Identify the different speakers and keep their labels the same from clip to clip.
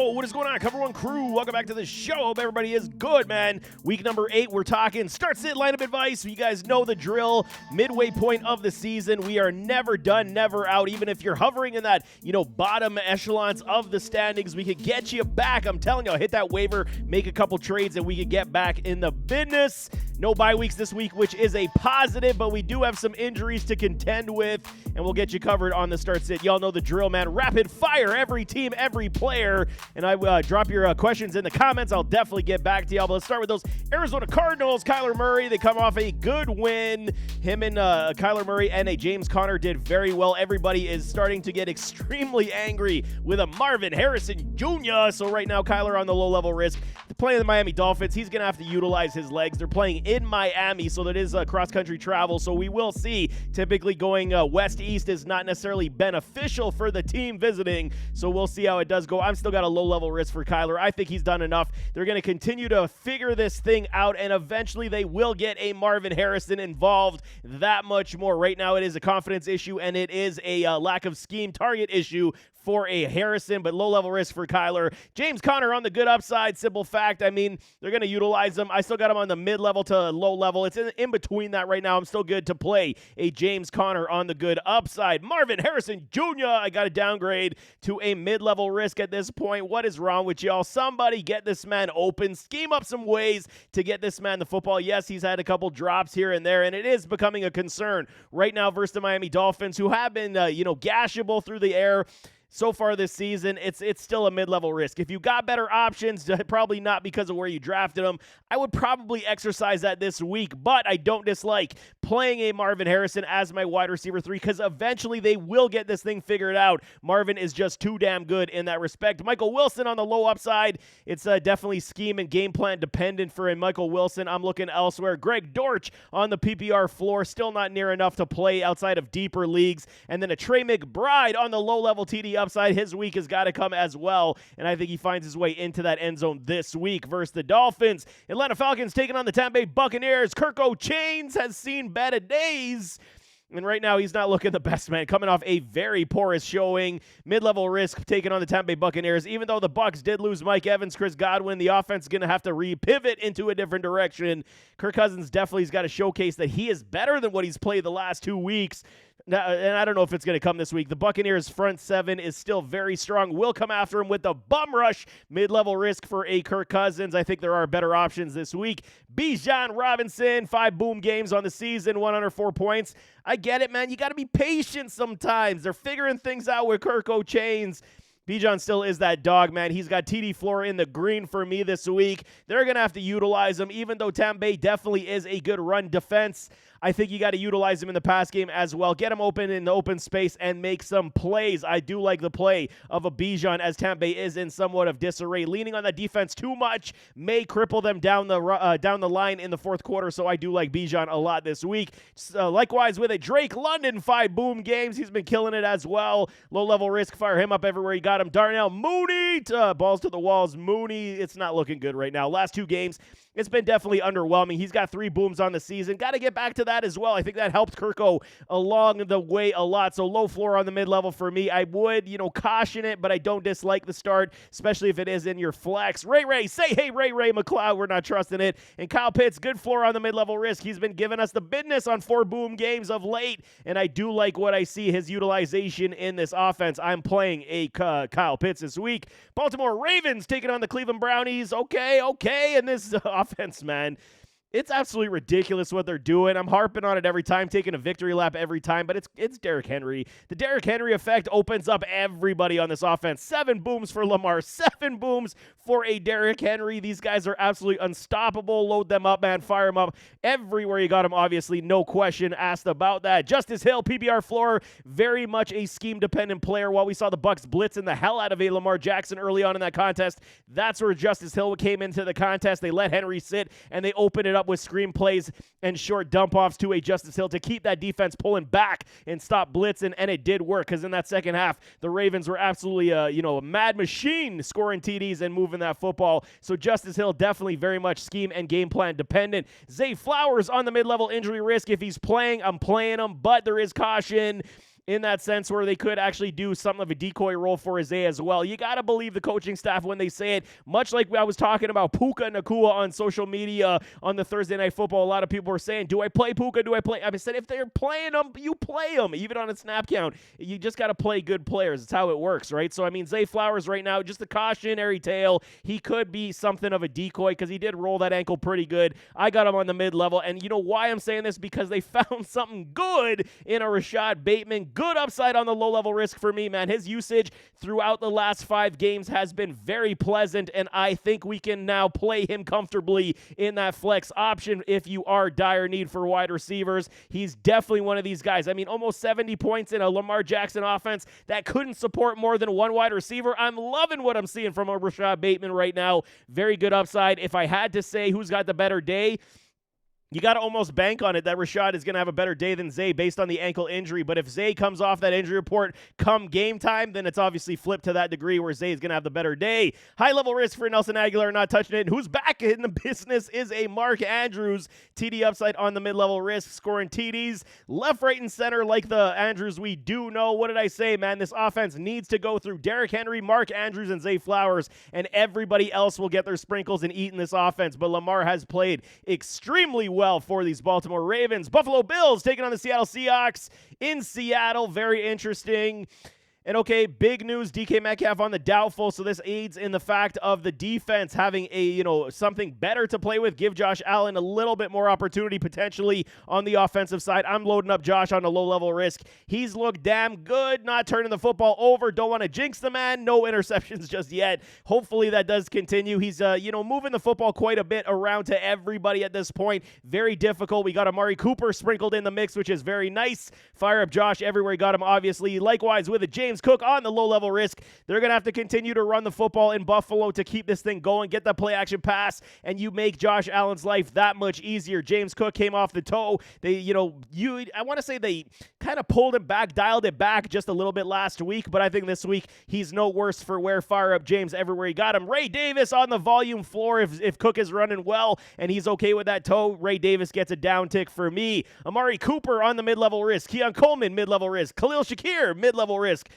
Speaker 1: Yo, what is going on, Cover One crew? Welcome back to the show. Hope everybody is good, man. Week number 8, we're talking start sit lineup advice. You guys know the drill. Midway point of the season, we are never done, never out. Even if you're hovering in that, bottom echelons of the standings, we could get you back. I'm telling you, hit that waiver, make a couple trades, and we could get back in the business. No bye weeks this week, which is a positive, but we do have some injuries to contend with, and we'll get you covered on the start sit. Y'all know the drill, man. Rapid fire, every team, every player. And I drop your questions in the comments. I'll definitely get back to y'all. But let's start with those Arizona Cardinals. Kyler Murray, they come off a good win. Him and Kyler Murray and a James Conner did very well. Everybody is starting to get extremely angry with a Marvin Harrison Jr. So right now, Kyler on the low-level risk. They're playing the Miami Dolphins. He's going to have to utilize his legs. They're playing in Miami, so that is cross-country travel. So we will see. Typically going west-east is not necessarily beneficial for the team visiting. So we'll see how it does go. I'm still got a low-level risk for Kyler. I think he's done enough. They're going to continue to figure this thing out, and eventually they will get a Marvin Harrison involved that much more. Right now it is a confidence issue, and it is a lack of scheme target issue for a Harrison, but low-level risk for Kyler. James Conner on the good upside. Simple fact, they're going to utilize him. I still got him on the mid-level to low-level. It's in between that right now. I'm still good to play a James Conner on the good upside. Marvin Harrison Jr., I got to downgrade to a mid-level risk at this point. What is wrong with y'all? Somebody get this man open. Scheme up some ways to get this man the football. Yes, he's had a couple drops here and there, and it is becoming a concern right now versus the Miami Dolphins, who have been, gashable through the air. So far this season, it's still a mid-level risk. If you got better options, probably not because of where you drafted them, I would probably exercise that this week, but I don't dislike playing a Marvin Harrison as my wide receiver 3 because eventually they will get this thing figured out. Marvin is just too damn good in that respect. Michael Wilson on the low upside. It's definitely scheme and game plan dependent for a Michael Wilson. I'm looking elsewhere. Greg Dortch on the PPR floor, still not near enough to play outside of deeper leagues. And then a Trey McBride on the low-level TD upside. His week has got to come as well, and I think he finds his way into that end zone this week versus the Dolphins. Atlanta Falcons taking on the Tampa Bay Buccaneers. Kirko Chains has seen better days, and right now he's not looking the best, man. Coming off a very porous showing. Mid-level risk taking on the Tampa Bay Buccaneers. Even though the Bucs did lose Mike Evans, Chris Godwin, the offense is going to have to repivot into a different direction. Kirk Cousins definitely has got to showcase that he is better than what he's played the last 2 weeks. Now, and I don't know if it's going to come this week. The Buccaneers' front 7 is still very strong. Will come after him with the bum rush. Mid-level risk for a Kirk Cousins. I think there are better options this week. Bijan Robinson, 5 boom games on the season, 104 points. I get it, man. You got to be patient sometimes. They're figuring things out with Kirko Chains. Bijan still is that dog, man. He's got TD floor in the green for me this week. They're going to have to utilize him, even though Tampa Bay definitely is a good run defense. I think you got to utilize him in the pass game as well. Get him open in the open space and make some plays. I do like the play of a Bijan as Tampa Bay is in somewhat of disarray. Leaning on the defense too much may cripple them down the line in the fourth quarter, so I do like Bijan a lot this week. Likewise with a Drake London, 5 boom games. He's been killing it as well. Low-level risk, fire him up everywhere you got him. Darnell Mooney, balls to the walls. Mooney, it's not looking good right now. Last 2 games, it's been definitely underwhelming. He's got 3 booms on the season. Got to get back to that as well. I think that helped Kirko along the way a lot. So low floor on the mid-level for me. I would, caution it, but I don't dislike the start, especially if it is in your flex. Ray, say hey, Ray McLeod. We're not trusting it. And Kyle Pitts, good floor on the mid-level risk. He's been giving us the business on 4 boom games of late, and I do like what I see his utilization in this offense. I'm playing a Kyle Pitts this week. Baltimore Ravens taking on the Cleveland Brownies. Okay. And this offense, man, it's absolutely ridiculous what they're doing. I'm harping on it every time, taking a victory lap every time, but it's Derrick Henry. The Derrick Henry effect opens up everybody on this offense. 7 booms for Lamar, 7 booms for a Derrick Henry. These guys are absolutely unstoppable. Load them up, man. Fire them up everywhere you got them, obviously. No question asked about that. Justice Hill, PBR floor, very much a scheme-dependent player. While we saw the Bucs blitzing the hell out of a Lamar Jackson early on in that contest, that's where Justice Hill came into the contest. They let Henry sit, and they opened it up with screenplays and short dump-offs to a Justice Hill to keep that defense pulling back and stop blitzing, and it did work because in that second half, the Ravens were absolutely a mad machine scoring TDs and moving that football. So Justice Hill definitely very much scheme and game plan dependent. Zay Flowers on the mid-level injury risk. If he's playing, I'm playing him, but there is caution. in that sense where they could actually do something of a decoy role for Isaiah as well. You got to believe the coaching staff when they say it, much like I was talking about Puka Nacua on social media on the Thursday Night Football. A lot of people were saying, do I play Puka? Do I play? I said, if they're playing them, you play them, even on a snap count. You just got to play good players. It's how it works, right? So, I mean, Zay Flowers right now, just a cautionary tale. He could be something of a decoy because he did roll that ankle pretty good. I got him on the mid-level, and you know why I'm saying this? Because they found something good in a Rashad Bateman. Good upside on the low-level risk for me, man. His usage throughout the last 5 games has been very pleasant, and I think we can now play him comfortably in that flex option if you are dire need for wide receivers. He's definitely one of these guys. I mean, almost 70 points in a Lamar Jackson offense that couldn't support more than one wide receiver. I'm loving what I'm seeing from a Rashad Bateman right now. Very good upside. If I had to say who's got the better day, you got to almost bank on it that Rashad is going to have a better day than Zay based on the ankle injury. But if Zay comes off that injury report come game time, then it's obviously flipped to that degree where Zay is going to have the better day. High-level risk for Nelson Aguilar, not touching it. And who's back in the business is a Mark Andrews. TD upside on the mid-level risk, scoring TDs left, right, and center like the Andrews we do know. What did I say, man? This offense needs to go through Derrick Henry, Mark Andrews, and Zay Flowers, and everybody else will get their sprinkles and eat in this offense. But Lamar has played extremely well for these Baltimore Ravens. Buffalo Bills taking on the Seattle Seahawks in Seattle. Very interesting. And okay, big news, DK Metcalf on the doubtful, so this aids in the fact of the defense having a, something better to play with, give Josh Allen a little bit more opportunity potentially on the offensive side. I'm loading up Josh on a low-level risk. He's looked damn good, not turning the football over. Don't want to jinx the man. No interceptions just yet. Hopefully that does continue. He's, moving the football quite a bit around to everybody at this point. Very difficult. We got Amari Cooper sprinkled in the mix, which is very nice. Fire up Josh everywhere. He got him, obviously. Likewise with it, James Cook on the low-level risk. They're going to have to continue to run the football in Buffalo to keep this thing going, get that play-action pass, and you make Josh Allen's life that much easier. James Cook came off the toe. I want to say they kind of pulled him back, dialed it back just a little bit last week, but I think this week he's no worse for wear. Fire up James everywhere he got him. Ray Davis on the volume floor if Cook is running well and he's okay with that toe. Ray Davis gets a down tick for me. Amari Cooper on the mid-level risk. Keon Coleman, mid-level risk. Khalil Shakir, mid-level risk.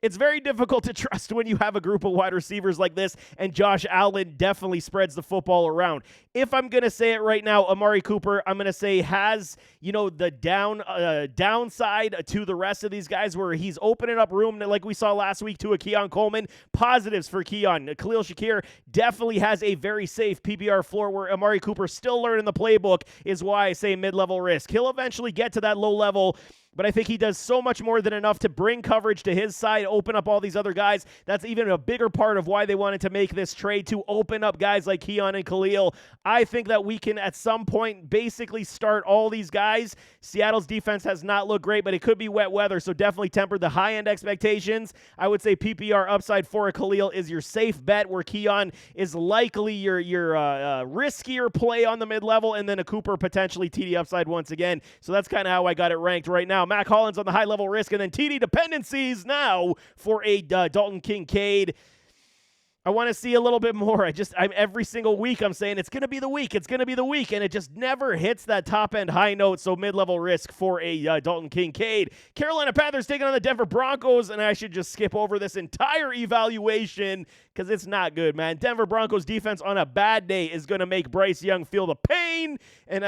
Speaker 1: It's very difficult to trust when you have a group of wide receivers like this, and Josh Allen definitely spreads the football around. If I'm going to say it right now, Amari Cooper, I'm going to say has, the downside to the rest of these guys where he's opening up room like we saw last week to a Keon Coleman. Positives for Keon. Khalil Shakir definitely has a very safe PPR floor where Amari Cooper still learning the playbook is why I say mid-level risk. He'll eventually get to that low level, but I think he does so much more than enough to bring coverage to his side, open up all these other guys. That's even a bigger part of why they wanted to make this trade, to open up guys like Keon and Khalil. I think that we can, at some point, basically start all these guys. Seattle's defense has not looked great, but it could be wet weather, so definitely temper the high-end expectations. I would say PPR upside for a Khalil is your safe bet, where Keon is likely your riskier play on the mid-level, and then a Cooper potentially TD upside once again. So that's kind of how I got it ranked right now. Mac Hollins on the high-level risk, and then TD dependencies now for a Dalton Kincaid. I want to see a little bit more. I'm every single week I'm saying it's going to be the week. It's going to be the week, and it just never hits that top-end high note, so mid-level risk for a Dalton Kincaid. Carolina Panthers taking on the Denver Broncos, and I should just skip over this entire evaluation because it's not good, man. Denver Broncos defense on a bad day is going to make Bryce Young feel the pain, and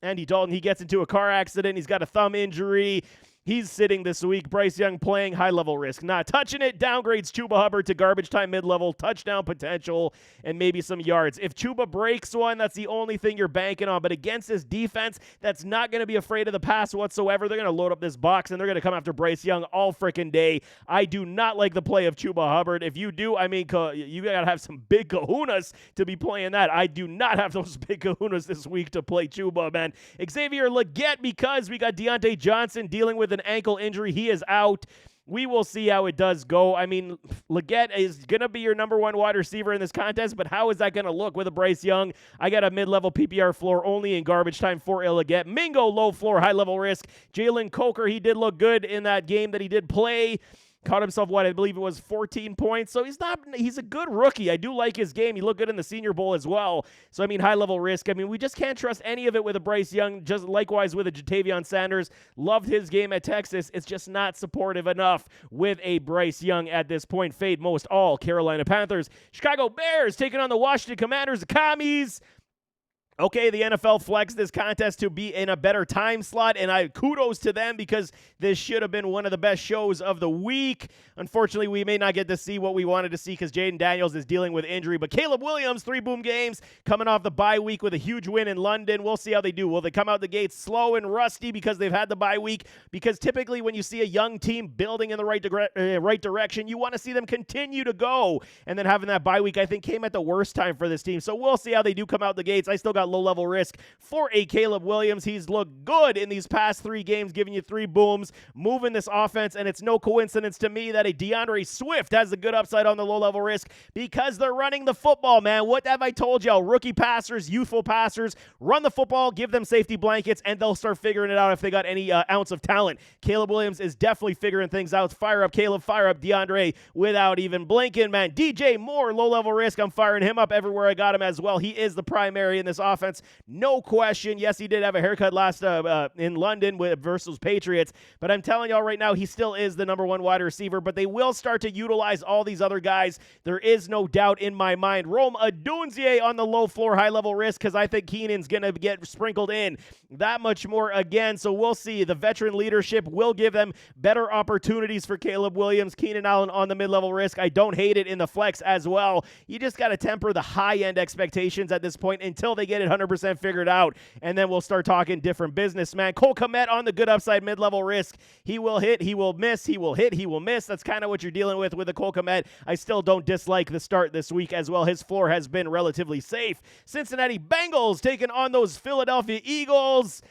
Speaker 1: Andy Dalton, he gets into a car accident. He's got a thumb injury. He's sitting this week. Bryce Young playing high-level risk. Not touching it. Downgrades Chuba Hubbard to garbage time mid-level. Touchdown potential and maybe some yards. If Chuba breaks one, that's the only thing you're banking on. But against this defense that's not going to be afraid of the pass whatsoever, they're going to load up this box, and they're going to come after Bryce Young all freaking day. I do not like the play of Chuba Hubbard. If you do, you got to have some big kahunas to be playing that. I do not have those big kahunas this week to play Chuba, man. Xavier Legette, because we got Deontay Johnson dealing with an ankle injury. He is out. We will see how it does go. Legette is going to be your number one wide receiver in this contest, but how is that going to look with a Bryce Young? I got a mid-level PPR floor only in garbage time for Legette. Mingo, low floor, high-level risk. Jalen Coker, he did look good in that game that he did play. Caught himself, I believe it was 14 points. So he's a good rookie. I do like his game. He looked good in the Senior Bowl as well. So, I mean, high-level risk. I mean, we just can't trust any of it with a Bryce Young, just likewise with a Jatavion Sanders. Loved his game at Texas. It's just not supportive enough with a Bryce Young at this point. Fade most all Carolina Panthers. Chicago Bears taking on the Washington Commanders, the Commies. Okay, the NFL flexed this contest to be in a better time slot, and kudos to them because this should have been one of the best shows of the week. Unfortunately, we may not get to see what we wanted to see because Jaden Daniels is dealing with injury, but Caleb Williams, 3 boom games, coming off the bye week with a huge win in London. We'll see how they do. Will they come out the gates slow and rusty because they've had the bye week? Because typically when you see a young team building in the right direction, you want to see them continue to go, and then having that bye week, I think, came at the worst time for this team. So we'll see how they do come out the gates. I still got low-level risk for a Caleb Williams. He's looked good in these past 3 games, giving you 3 booms, moving this offense, and it's no coincidence to me that a DeAndre Swift has a good upside on the low-level risk because they're running the football, man. What have I told y'all? Rookie passers, youthful passers, run the football, give them safety blankets, and they'll start figuring it out if they got any ounce of talent. Caleb Williams is definitely figuring things out. Fire up Caleb, fire up DeAndre without even blinking, man. DJ Moore, low-level risk. I'm firing him up everywhere I got him as well. He is the primary in this offense. No question. Yes, he did have a haircut last in London versus Patriots, but I'm telling y'all right now, he still is the number 1 wide receiver, but they will start to utilize all these other guys. There is no doubt in my mind. Rome Odunze on the low floor, high-level risk because I think Keenan's going to get sprinkled in that much more again, so we'll see. The veteran leadership will give them better opportunities for Caleb Williams. Keenan Allen on the mid-level risk. I don't hate it in the flex as well. You just got to temper the high-end expectations at this point until they get it 100% figured out, and then we'll start talking different business, man. Cole Kmet on the good upside mid-level risk. He will hit, he will miss, he will hit, he will miss. That's kind of what you're dealing with the Cole Kmet. I still don't dislike the start this week as well. His floor has been relatively safe. Cincinnati Bengals taking on those Philadelphia Eagles.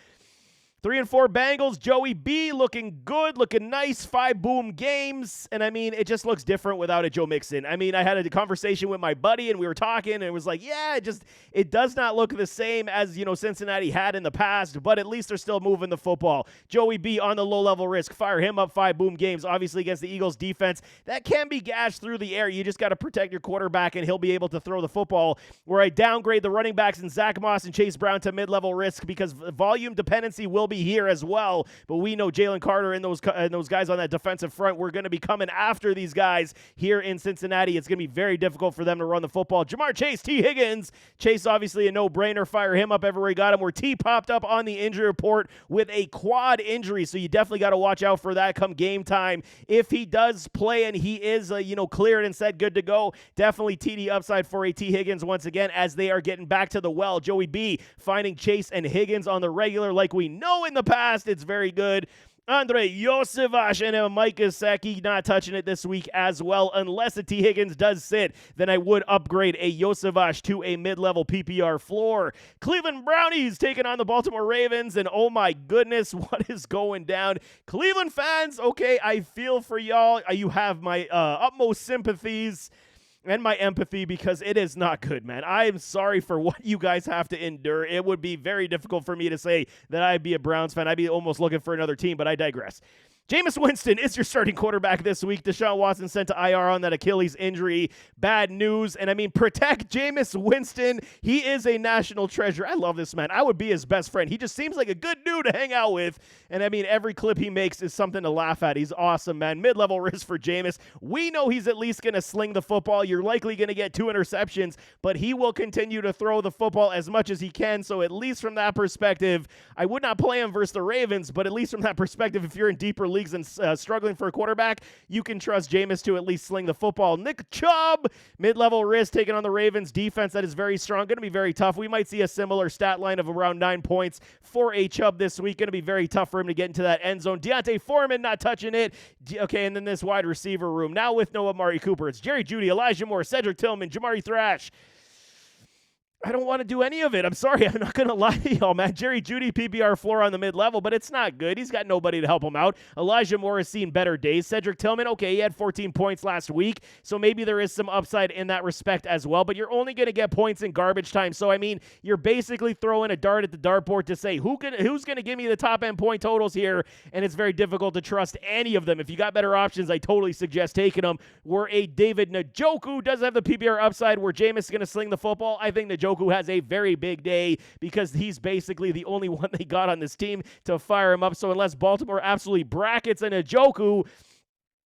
Speaker 1: 3-4 Bengals. Joey B looking good, looking nice. 5 boom games. And I mean, it just looks different without a Joe Mixon. I mean, I had a conversation with my buddy and we were talking and it was like, yeah, it does not look the same as, Cincinnati had in the past, but at least they're still moving the football. Joey B on the low level risk. Fire him up. 5 boom games, obviously against the Eagles defense. That can be gashed through the air. You just got to protect your quarterback and he'll be able to throw the football. Where I downgrade the running backs and Zach Moss and Chase Brown to mid-level risk because volume dependency will be here as well, but we know Jalen Carter and those guys on that defensive front, we're going to be coming after these guys here in Cincinnati. It's going to be very difficult for them to run the football. Jamar Chase, T. Higgins. Chase, obviously a no-brainer. Fire him up everywhere he got him. Where T popped up on the injury report with a quad injury, so you definitely got to watch out for that come game time. If he does play and he is, cleared and said good to go, definitely TD upside for a T. Higgins once again as they are getting back to the well. Joey B finding Chase and Higgins on the regular like we know in the past. It's very good. Andre Yosevash and Mike Gesicki not touching it this week as well. Unless a T. Higgins does sit, then I would upgrade a Yosevash to a mid-level PPR floor. Cleveland Brownies taking on the Baltimore Ravens, and oh my goodness, what is going down? Cleveland fans, okay, I feel for y'all. You have my utmost sympathies and my empathy because it is not good, man. I am sorry for what you guys have to endure. It would be very difficult for me to say that I'd be a Browns fan. I'd be almost looking for another team, but I digress. Jameis Winston is your starting quarterback this week. Deshaun Watson sent to IR on that Achilles injury. Bad news. And I mean, protect Jameis Winston. He is a national treasure. I love this man. I would be his best friend. He just seems like a good dude to hang out with. And I mean, every clip he makes is something to laugh at. He's awesome, man. Mid-level risk for Jameis. We know he's at least going to sling the football. You're likely going to get 2 interceptions, but he will continue to throw the football as much as he can. So at least from that perspective, I would not play him versus the Ravens, but at least from that perspective, if you're in deeper leagues and struggling for a quarterback, you can trust Jameis to at least sling the football. Nick Chubb, mid-level risk, taking on the Ravens defense that is very strong. Going to be very tough. We might see a similar stat line of around 9 points for a Chubb this week. Going to be very tough for him to get into that end zone. Deontay Foreman not touching it. Okay, and then this wide receiver room. Now with no Amari Cooper, it's Jerry Jeudy, Elijah Moore, Cedric Tillman, Jamari Thrash. I don't want to do any of it. I'm sorry. I'm not going to lie to y'all, man. Jerry Jeudy, PPR floor on the mid-level, but it's not good. He's got nobody to help him out. Elijah Moore has seen better days. Cedric Tillman, okay, he had 14 points last week, so maybe there is some upside in that respect as well, but you're only going to get points in garbage time. So, I mean, you're basically throwing a dart at the dartboard to say who's going to give me the top-end point totals here, and it's very difficult to trust any of them. If you got better options, I totally suggest taking them. Where a David Njoku does have the PPR upside, where Jameis is going to sling the football, I think Njoku has a very big day because he's basically the only one they got on this team to fire him up. So unless Baltimore absolutely brackets a Njoku,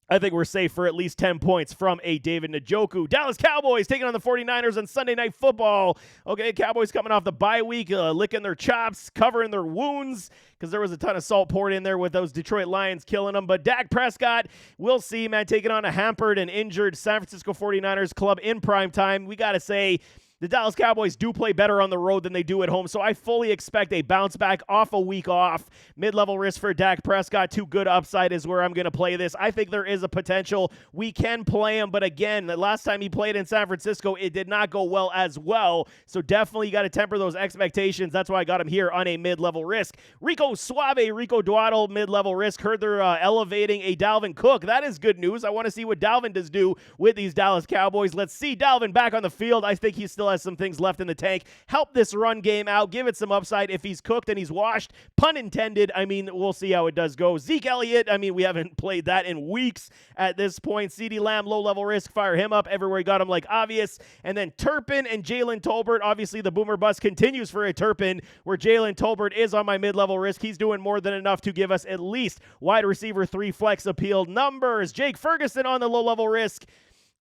Speaker 1: I think we're safe for at least 10 points from a David Njoku. Dallas Cowboys taking on the 49ers on Sunday Night Football. Okay, Cowboys coming off the bye week, licking their chops, covering their wounds, because there was a ton of salt poured in there with those Detroit Lions killing them. But Dak Prescott, we'll see, man, taking on a hampered and injured San Francisco 49ers club in prime time. We got to say, the Dallas Cowboys do play better on the road than they do at home, so I fully expect a bounce back off a week off. Mid-level risk for Dak Prescott. Too good upside is where I'm going to play this. I think there is a potential. We can play him, but again, the last time he played in San Francisco, it did not go well as well, so definitely got to temper those expectations. That's why I got him here on a mid-level risk. Rico Dwaddle, mid-level risk. Heard they're elevating a Dalvin Cook. That is good news. I want to see what Dalvin does do with these Dallas Cowboys. Let's see Dalvin back on the field. I think he still has some things left in the tank. Help this run game out. Give it some upside. If he's cooked and he's washed, pun intended, I mean, we'll see how it does go. Zeke Elliott, I mean, we haven't played that in weeks at this point. CeeDee Lamb, low-level risk. Fire him up everywhere he got him like obvious. And then Turpin and Jalen Tolbert. Obviously, the boomer bust continues for a Turpin, where Jalen Tolbert is on my mid-level risk. He's doing more than enough to give us at least wide receiver 3 flex appeal numbers. Jake Ferguson on the low-level risk.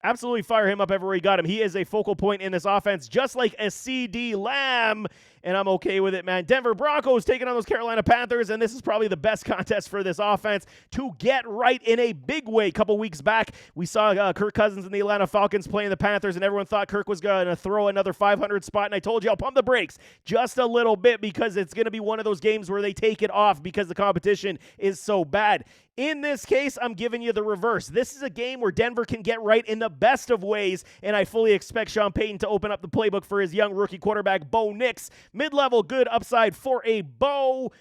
Speaker 1: Absolutely fire him up everywhere he got him. He is a focal point in this offense, just like a CeeDee Lamb, and I'm okay with it, man. Denver Broncos taking on those Carolina Panthers, and this is probably the best contest for this offense to get right in a big way. A couple weeks back, we saw Kirk Cousins and the Atlanta Falcons playing the Panthers, and everyone thought Kirk was going to throw another 500 spot, and I told you I'll pump the brakes just a little bit because it's going to be one of those games where they take it off because the competition is so bad. In this case, I'm giving you the reverse. This is a game where Denver can get right in the best of ways, and I fully expect Sean Payton to open up the playbook for his young rookie quarterback, Bo Nix. Mid-level, good upside for a Bo.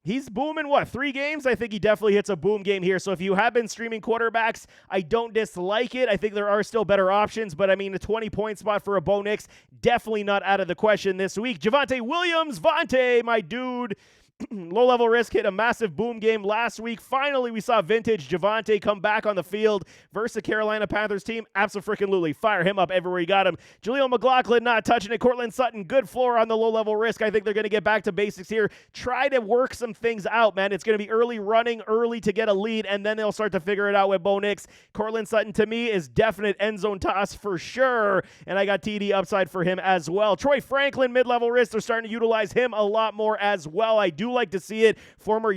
Speaker 1: He's booming, 3 games? I think he definitely hits a boom game here. So if you have been streaming quarterbacks, I don't dislike it. I think there are still better options, but I mean, a 20-point spot for a Bo Nix, definitely not out of the question this week. Javonte Williams, my dude. Low-level risk, hit a massive boom game last week. Finally, we saw vintage Javonte come back on the field versus the Carolina Panthers team. Absolutely fire him up everywhere you got him. Jaleel McLaughlin not touching it. Cortland Sutton, good floor on the low-level risk. I think they're going to get back to basics here. Try to work some things out, man. It's going to be early running, early to get a lead, and then they'll start to figure it out with Bo Nix. Cortland Sutton, to me, is definite end zone toss for sure, and I got TD upside for him as well. Troy Franklin, mid-level risk. They're starting to utilize him a lot more as well. I do like to see it. Former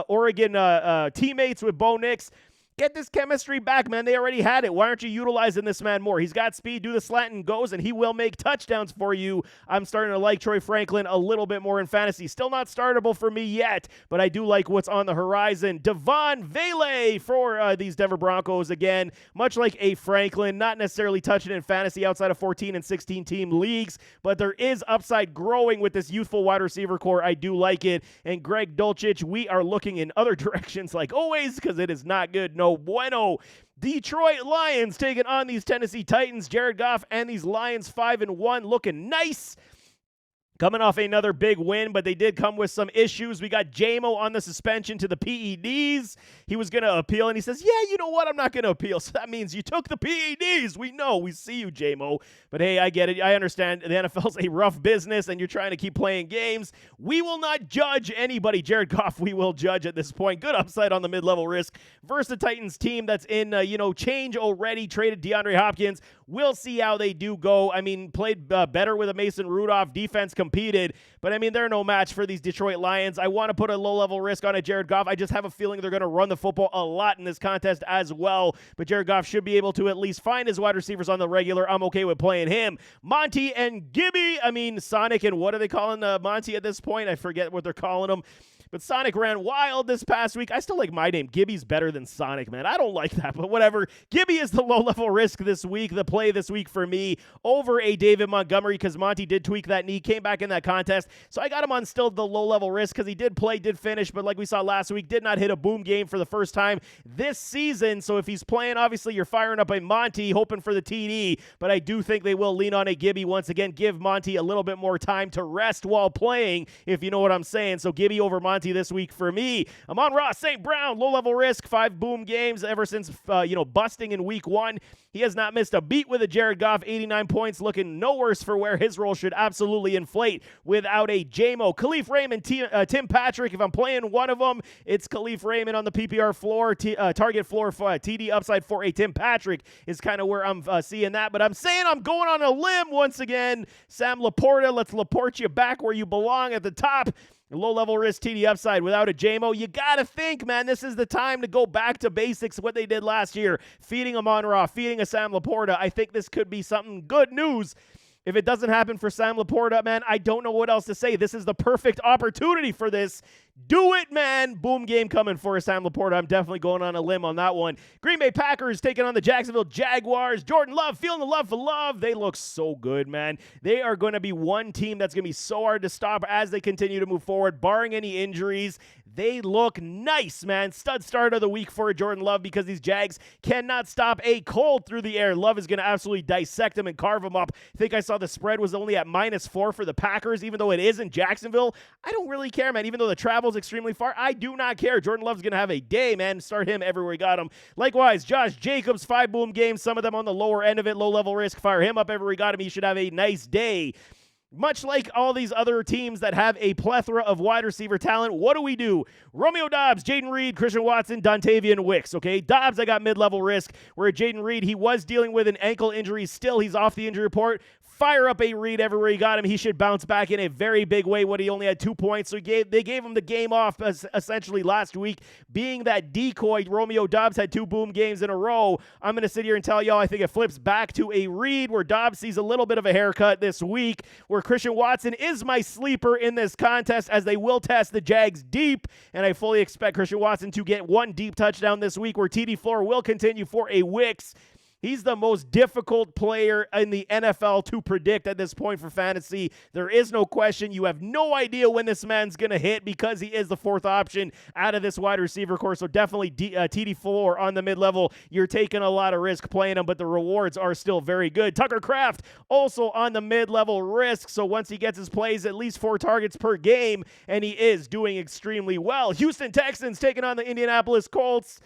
Speaker 1: Oregon teammates with Bo Nix. Get this chemistry back, man. They already had it. Why aren't you utilizing this man more? He's got speed, do the slant and goes, and he will make touchdowns for you. I'm starting to like Troy Franklin a little bit more in fantasy. Still not startable for me yet, but I do like what's on the horizon. Devon Vele for these Denver Broncos again. Much like a Franklin, not necessarily touching in fantasy outside of 14 and 16 team leagues, but there is upside growing with this youthful wide receiver core. I do like it. And Greg Dulcich, we are looking in other directions like always because it is not good. No bueno. Detroit Lions taking on these Tennessee Titans. Jared Goff and these Lions 5-1 looking nice. Coming off another big win, but they did come with some issues. We got JMO on the suspension to the PEDs. He was going to appeal, and he says, yeah, you know what? I'm not going to appeal. So that means you took the PEDs. We know. We see you, JMO. But hey, I get it. I understand the NFL's a rough business, and you're trying to keep playing games. We will not judge anybody. Jared Goff, we will judge at this point. Good upside on the mid-level risk versus the Titans team that's in, change already. Traded DeAndre Hopkins. We'll see how they do go. I mean, played better with a Mason Rudolph. Defense competed, but I mean, they're no match for these Detroit Lions. I want to put a low-level risk on a Jared Goff. I just have a feeling they're going to run the football a lot in this contest as well, but Jared Goff should be able to at least find his wide receivers on the regular. I'm okay with playing him. Monty and Gibby, Sonic and what are they calling Monty at this point? I forget what they're calling him. But Sonic ran wild this past week. I still like my name. Gibby's better than Sonic, man. I don't like that, but whatever. Gibby is the low-level risk this week, the play this week for me over a David Montgomery because Monty did tweak that knee, came back in that contest. So I got him on still the low-level risk because he did play, did finish, but like we saw last week, did not hit a boom game for the first time this season. So if he's playing, obviously you're firing up a Monty, hoping for the TD, but I do think they will lean on a Gibby once again, give Monty a little bit more time to rest while playing, if you know what I'm saying. So Gibby over Monty this week for me. Amon-Ra St. Brown, low-level risk, 5 boom games ever since, busting in week 1. He has not missed a beat with a Jared Goff, 89 points, looking no worse for where his role should absolutely inflate without a JMO. Khalif Raymond, Tim Patrick, if I'm playing one of them, it's Khalif Raymond on the PPR floor, target floor for TD upside for a Tim Patrick is kind of where I'm seeing that. But I'm saying I'm going on a limb once again. Sam Laporta, let's Laporte you back where you belong at the top. Low-level risk TD upside without a JMO. You got to think, man, this is the time to go back to basics, what they did last year. Feeding Amon-Ra, feeding a Sam Laporta. I think this could be something good news. If it doesn't happen for Sam Laporta, man, I don't know what else to say. This is the perfect opportunity for this. Do it, man. Boom game coming for Sam Laporta. I'm definitely going on a limb on that one. Green Bay Packers taking on the Jacksonville Jaguars. Jordan Love feeling the love for love. They look so good, man. They are going to be one team that's going to be so hard to stop as they continue to move forward, barring any injuries. They look nice, man. Stud start of the week for Jordan Love because these Jags cannot stop a cold through the air. Love is going to absolutely dissect them and carve them up. I think I saw the spread was only at -4 for the Packers, even though it is in Jacksonville. I don't really care, man. Even though the travel's extremely far, I do not care. Jordan Love's going to have a day, man. Start him everywhere he got him. Likewise, Josh Jacobs, 5 boom games, some of them on the lower end of it, low-level risk. Fire him up everywhere he got him. He should have a nice day. Much like all these other teams that have a plethora of wide receiver talent, what do? Romeo Doubs, Jaden Reed, Christian Watson, Dontavian Wicks, okay? Doubs, I got mid-level risk, where Jaden Reed, he was dealing with an ankle injury. Still, he's off the injury report. Fire up a Reed everywhere he got him. He should bounce back in a very big way when he only had 2 points. So they gave him the game off essentially last week. Being that decoy, Romeo Doubs had 2 boom games in a row. I'm going to sit here and tell y'all I think it flips back to a Reed where Doubs sees a little bit of a haircut this week, where Christian Watson is my sleeper in this contest as they will test the Jags deep. And I fully expect Christian Watson to get 1 deep touchdown this week where TD floor will continue for a Wicks. He's the most difficult player in the NFL to predict at this point for fantasy. There is no question. You have no idea when this man's going to hit because he is the 4th option out of this wide receiver core. So definitely TD4 on the mid-level. You're taking a lot of risk playing him, but the rewards are still very good. Tucker Kraft also on the mid-level risk. So once he gets his plays, at least 4 targets per game, and he is doing extremely well. Houston Texans taking on the Indianapolis Colts.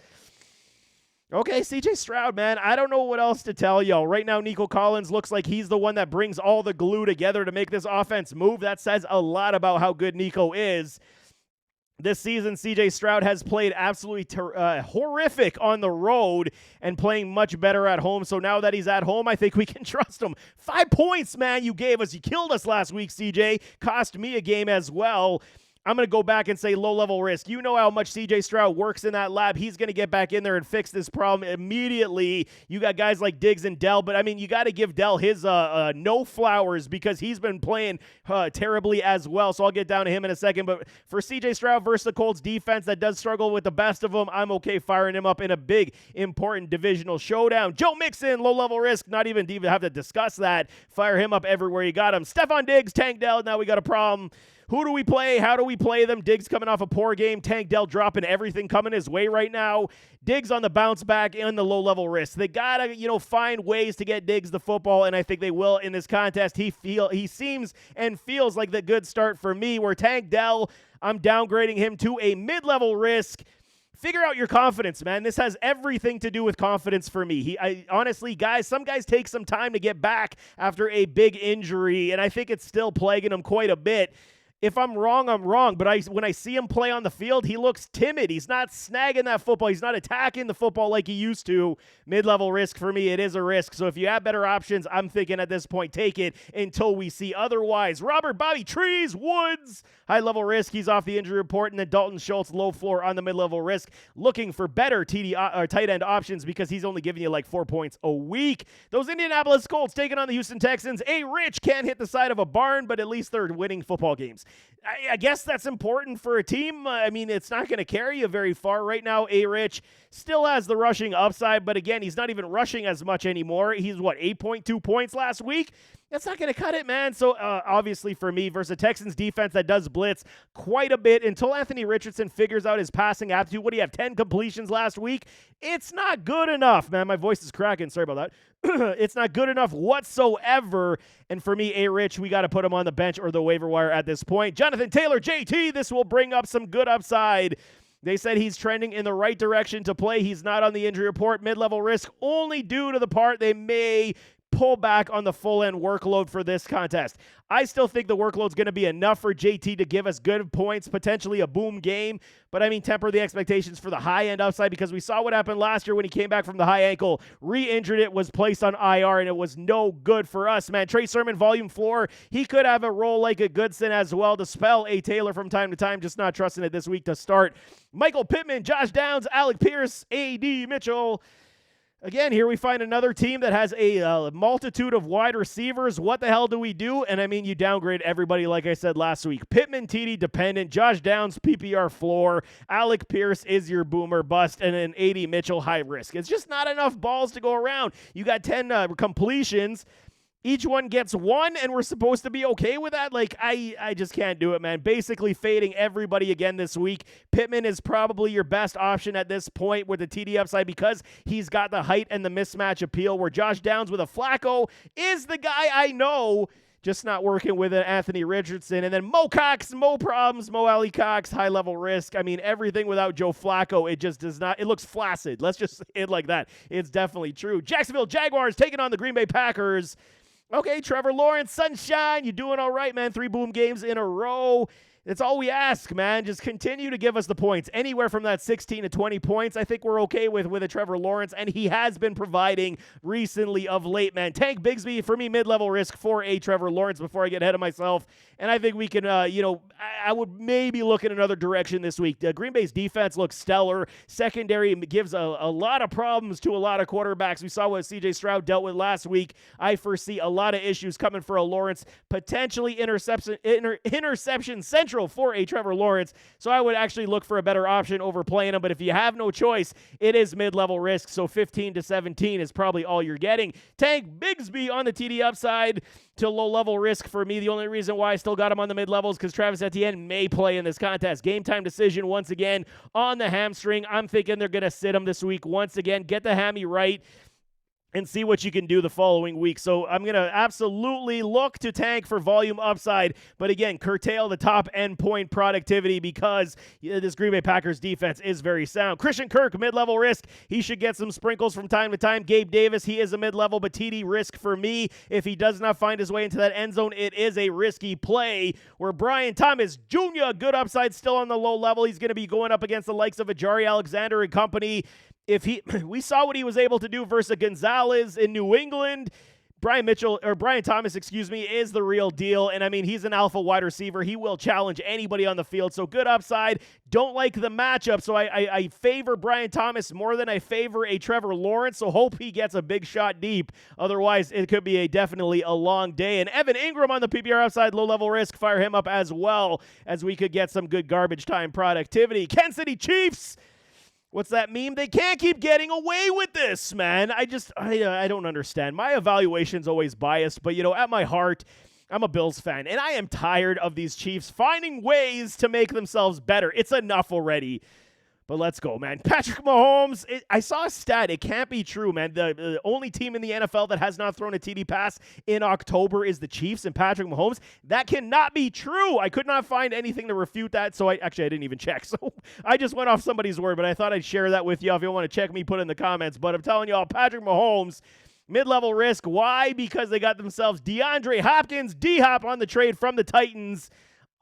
Speaker 1: Okay, CJ Stroud, man, I don't know what else to tell y'all. Right now, Nico Collins looks like he's the one that brings all the glue together to make this offense move. That says a lot about how good Nico is. This season, CJ Stroud has played absolutely horrific on the road and playing much better at home. So now that he's at home, I think we can trust him. 5 points, man, you gave us. You killed us last week, CJ. Cost me a game as well. I'm going to go back and say low-level risk. You know how much C.J. Stroud works in that lab. He's going to get back in there and fix this problem immediately. You got guys like Diggs and Dell, but, I mean, you got to give Dell his no flowers because he's been playing terribly as well, so I'll get down to him in a second. But for C.J. Stroud versus the Colts defense that does struggle with the best of them, I'm okay firing him up in a big, important divisional showdown. Joe Mixon, low-level risk, not even have to discuss that. Fire him up everywhere you got him. Stephon Diggs, Tank Dell, now we got a problem. Who do we play? How do we play them? Diggs coming off a poor game. Tank Dell dropping everything coming his way right now. Diggs on the bounce back and the low-level risk. They got to, find ways to get Diggs the football, and I think they will in this contest. He seems and feels like the good start for me, where Tank Dell, I'm downgrading him to a mid-level risk. Figure out your confidence, man. This has everything to do with confidence for me. Honestly, guys, some guys take some time to get back after a big injury, and I think it's still plaguing him quite a bit. If I'm wrong, I'm wrong. But when I see him play on the field, he looks timid. He's not snagging that football. He's not attacking the football like he used to. Mid-level risk for me, it is a risk. So if you have better options, I'm thinking at this point, take it until we see otherwise. Robert Bobby Trees Woods, high-level risk. He's off the injury report. And then Dalton Schultz, low floor on the mid-level risk. Looking for better tight end options because he's only giving you like 4 points a week. Those Indianapolis Colts taking on the Houston Texans. A Rich can't hit the side of a barn, but at least they're winning football games. I guess that's important for a team. I mean, it's not going to carry you very far. Right now, A-Rich still has the rushing upside, but again, he's not even rushing as much anymore. He's, 8.2 points last week? That's not going to cut it, man. So, obviously, for me, versus a Texans defense that does blitz quite a bit until Anthony Richardson figures out his passing aptitude. What do you have, 10 completions last week? It's not good enough, man. My voice is cracking. Sorry about that. It's not good enough whatsoever. And for me, A-Rich, we got to put him on the bench or the waiver wire at this point. Jonathan Taylor, JT, this will bring up some good upside. They said he's trending in the right direction to play. He's not on the injury report. Mid-level risk only due to the part they may pull back on the full-end workload for this contest. I still think the workload's going to be enough for JT to give us good points, potentially a boom game, but I mean temper the expectations for the high-end upside because we saw what happened last year when he came back from the high ankle, re-injured it, was placed on IR, and it was no good for us, man. Trey Sermon, volume floor, he could have a role like a Goodson as well to spell a Taylor from time to time, just not trusting it this week to start. Michael Pittman, Josh Downs, Alec Pierce, A.D. Mitchell. Again, here we find another team that has a multitude of wide receivers. What the hell do we do? And I mean, you downgrade everybody, like I said last week. Pittman, TD dependent. Josh Downs, PPR floor. Alec Pierce is your boomer bust. And then A.D. Mitchell, high risk. It's just not enough balls to go around. You got 10 completions. Each one gets one, and we're supposed to be okay with that? Like, I just can't do it, man. Basically fading everybody again this week. Pittman is probably your best option at this point with the TD upside because he's got the height and the mismatch appeal, where Josh Downs with a Flacco is the guy I know, just not working with an Anthony Richardson. And then Mo Cox, Mo problems, Mo Alley Cox, high-level risk. I mean, everything without Joe Flacco, it just does not, it looks flaccid. Let's just say it like that. It's definitely true. Jacksonville Jaguars taking on the Green Bay Packers. Okay, Trevor Lawrence, sunshine, you're doing all right, man. 3 boom games in a row. That's all we ask, man. Just continue to give us the points. Anywhere from that 16 to 20 points, I think we're okay with a Trevor Lawrence, and he has been providing recently of late, man. Tank Bigsby, for me, mid-level risk for a Trevor Lawrence before I get ahead of myself. And I think we can, I would maybe look in another direction this week. Green Bay's defense looks stellar. Secondary gives a lot of problems to a lot of quarterbacks. We saw what C.J. Stroud dealt with last week. I foresee a lot of issues coming for a Lawrence, potentially interception central for a Trevor Lawrence. So I would actually look for a better option over playing him. But if you have no choice, it is mid-level risk. So 15 to 17 is probably all you're getting. Tank Bigsby on the TD upside to low-level risk for me. The only reason why I still got him on the mid-levels because Travis Etienne may play in this contest. Game time decision once again on the hamstring. I'm thinking they're going to sit him this week once again. Get the hammy right and see what you can do the following week. So I'm going to absolutely look to Tank for volume upside, but again, curtail the top end point productivity because this Green Bay Packers defense is very sound. Christian Kirk, mid-level risk. He should get some sprinkles from time to time. Gabe Davis, he is a mid-level, but TD risk for me. If he does not find his way into that end zone, it is a risky play. Where Brian Thomas Jr., good upside, still on the low level. He's going to be going up against the likes of Ajari Alexander and company. We saw what he was able to do versus Gonzalez in New England. Brian Thomas, is the real deal. And I mean, he's an alpha wide receiver. He will challenge anybody on the field. So good upside. Don't like the matchup. So I favor Brian Thomas more than I favor a Trevor Lawrence. So hope he gets a big shot deep. Otherwise, it could be definitely a long day. And Evan Ingram on the PPR upside, low level risk. Fire him up as well, as we could get some good garbage time productivity. Kansas City Chiefs. What's that meme? They can't keep getting away with this, man. I don't understand. My evaluation's always biased, but, at my heart, I'm a Bills fan, and I am tired of these Chiefs finding ways to make themselves better. It's enough already. But let's go, man. Patrick Mahomes, I saw a stat. It can't be true, man. The only team in the NFL that has not thrown a TD pass in October is the Chiefs and Patrick Mahomes. That cannot be true. I could not find anything to refute that, so I didn't even check. So I just went off somebody's word, but I thought I'd share that with you. If you want to check me, put it in the comments. But I'm telling you all, Patrick Mahomes, mid-level risk. Why? Because they got themselves DeAndre Hopkins, D-Hop on the trade from the Titans.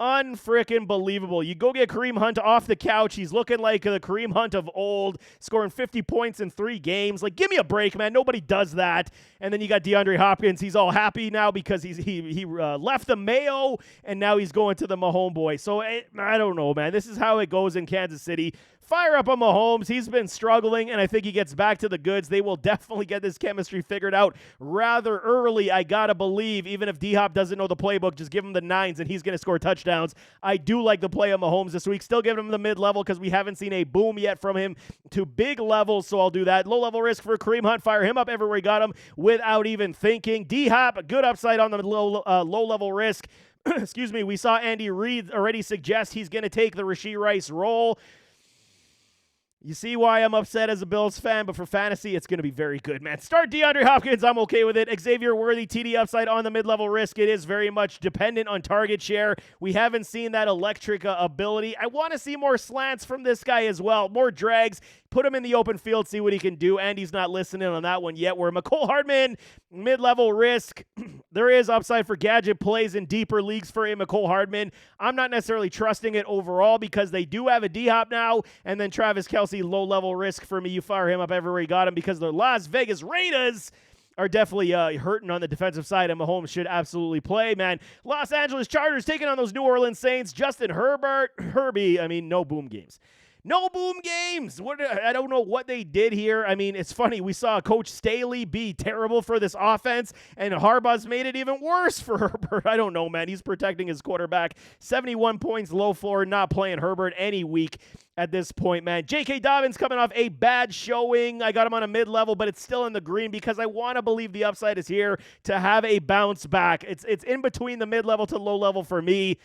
Speaker 1: Unfrickin' believable. You go get Kareem Hunt off the couch. He's looking like the Kareem Hunt of old, scoring 50 points in 3 games. Like, give me a break, man. Nobody does that. And then you got DeAndre Hopkins. He's all happy now because he left the Mayo, and now he's going to the Mahomes boy. So I don't know, man. This is how it goes in Kansas City. fire up on Mahomes. He's been struggling, and I think he gets back to the goods. They will definitely get this chemistry figured out rather early, I gotta believe. Even if D-Hop doesn't know the playbook, just give him the 9s, and he's going to score touchdowns. I do like the play of Mahomes this week. Still giving him the mid-level because we haven't seen a boom yet from him to big levels, so I'll do that. Low-level risk for Kareem Hunt. Fire him up everywhere he got him without even thinking. D-Hop, good upside on the low-level risk. Excuse me. We saw Andy Reid already suggest he's going to take the Rashee Rice role. You see why I'm upset as a Bills fan, but for fantasy, it's going to be very good, man. Start DeAndre Hopkins. I'm okay with it. Xavier Worthy, TD upside on the mid-level risk. It is very much dependent on target share. We haven't seen that electric ability. I want to see more slants from this guy as well. More drags. Put him in the open field, see what he can do. Andy's not listening on that one yet. Where McCole Hardman, mid-level risk. There is upside for gadget plays in deeper leagues for a McCole Hardman. I'm not necessarily trusting it overall because they do have a D-Hop now, and then Travis Kelce, low-level risk for me. You fire him up everywhere you got him because the Las Vegas Raiders are definitely hurting on the defensive side, and Mahomes should absolutely play, man. Los Angeles Chargers taking on those New Orleans Saints. Justin Herbie, no boom games. No boom games. I don't know what they did here. I mean, it's funny. We saw Coach Staley be terrible for this offense, and Harbaugh's made it even worse for Herbert. I don't know, man. He's protecting his quarterback. 71 points, low floor, not playing Herbert any week at this point, man. J.K. Dobbins coming off a bad showing. I got him on a mid-level, but it's still in the green because I want to believe the upside is here to have a bounce back. It's in between the mid-level to low-level for me.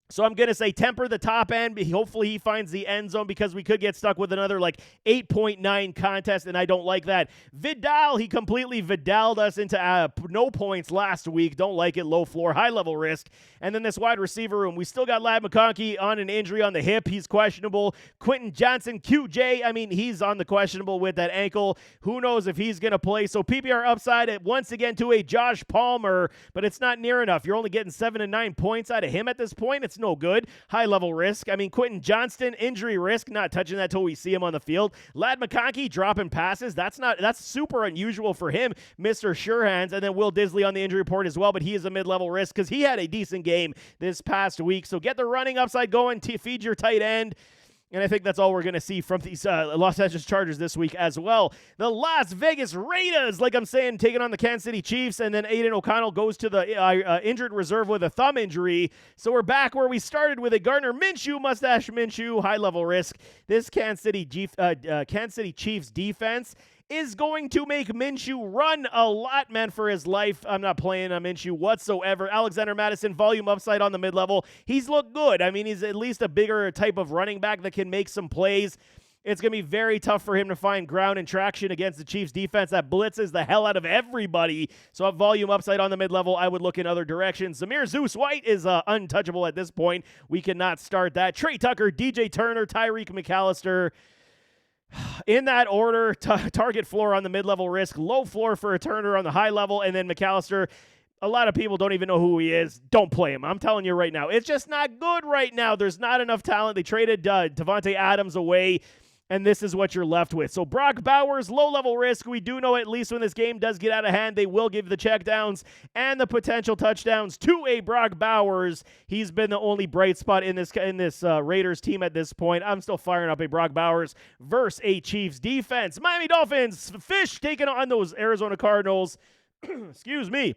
Speaker 1: So I'm going to say temper the top end. Hopefully he finds the end zone because we could get stuck with another 8.9 contest, and I don't like that. Vidal, he completely Vidal'd us into no points last week. Don't like it. Low floor, high level risk. And then this wide receiver room. We still got Ladd McConkey on an injury on the hip. He's questionable. Quentin Johnson, QJ, he's on the questionable with that ankle. Who knows if he's going to play. So PPR upside once again to a Josh Palmer, but it's not near enough. You're only getting 7 to 9 points out of him at this point. It's no good. High level risk. Quentin Johnston, injury risk, not touching that till we see him on the field. Ladd McConkey dropping passes. That's super unusual for him, Mr. Surehands. And then Will Disley on the injury report as well, but he is a mid-level risk because he had a decent game this past week. So get the running upside going. Feed your tight end. And I think that's all we're going to see from these Los Angeles Chargers this week as well. The Las Vegas Raiders, like I'm saying, taking on the Kansas City Chiefs, and then Aiden O'Connell goes to the injured reserve with a thumb injury. So we're back where we started with a Gardner Minshew, Mustache Minshew, high-level risk. This Kansas City Chiefs defense is going to make Minshew run a lot, man, for his life. I'm not playing on Minshew whatsoever. Alexander Madison, volume upside on the mid-level. He's looked good. He's at least a bigger type of running back that can make some plays. It's going to be very tough for him to find ground and traction against the Chiefs defense that blitzes the hell out of everybody. So at volume upside on the mid-level, I would look in other directions. Zamir Zeus White is untouchable at this point. We cannot start that. Trey Tucker, DJ Turner, Tyreek McAllister. In that order, target floor on the mid-level risk, low floor for a Turner on the high level, and then McAllister. A lot of people don't even know who he is. Don't play him. I'm telling you right now. It's just not good right now. There's not enough talent. They traded Devontae Adams away, and this is what you're left with. So Brock Bowers, low-level risk. We do know at least when this game does get out of hand, they will give the checkdowns and the potential touchdowns to a Brock Bowers. He's been the only bright spot in this Raiders team at this point. I'm still firing up a Brock Bowers versus a Chiefs defense. Miami Dolphins, Fish taking on those Arizona Cardinals. Excuse me.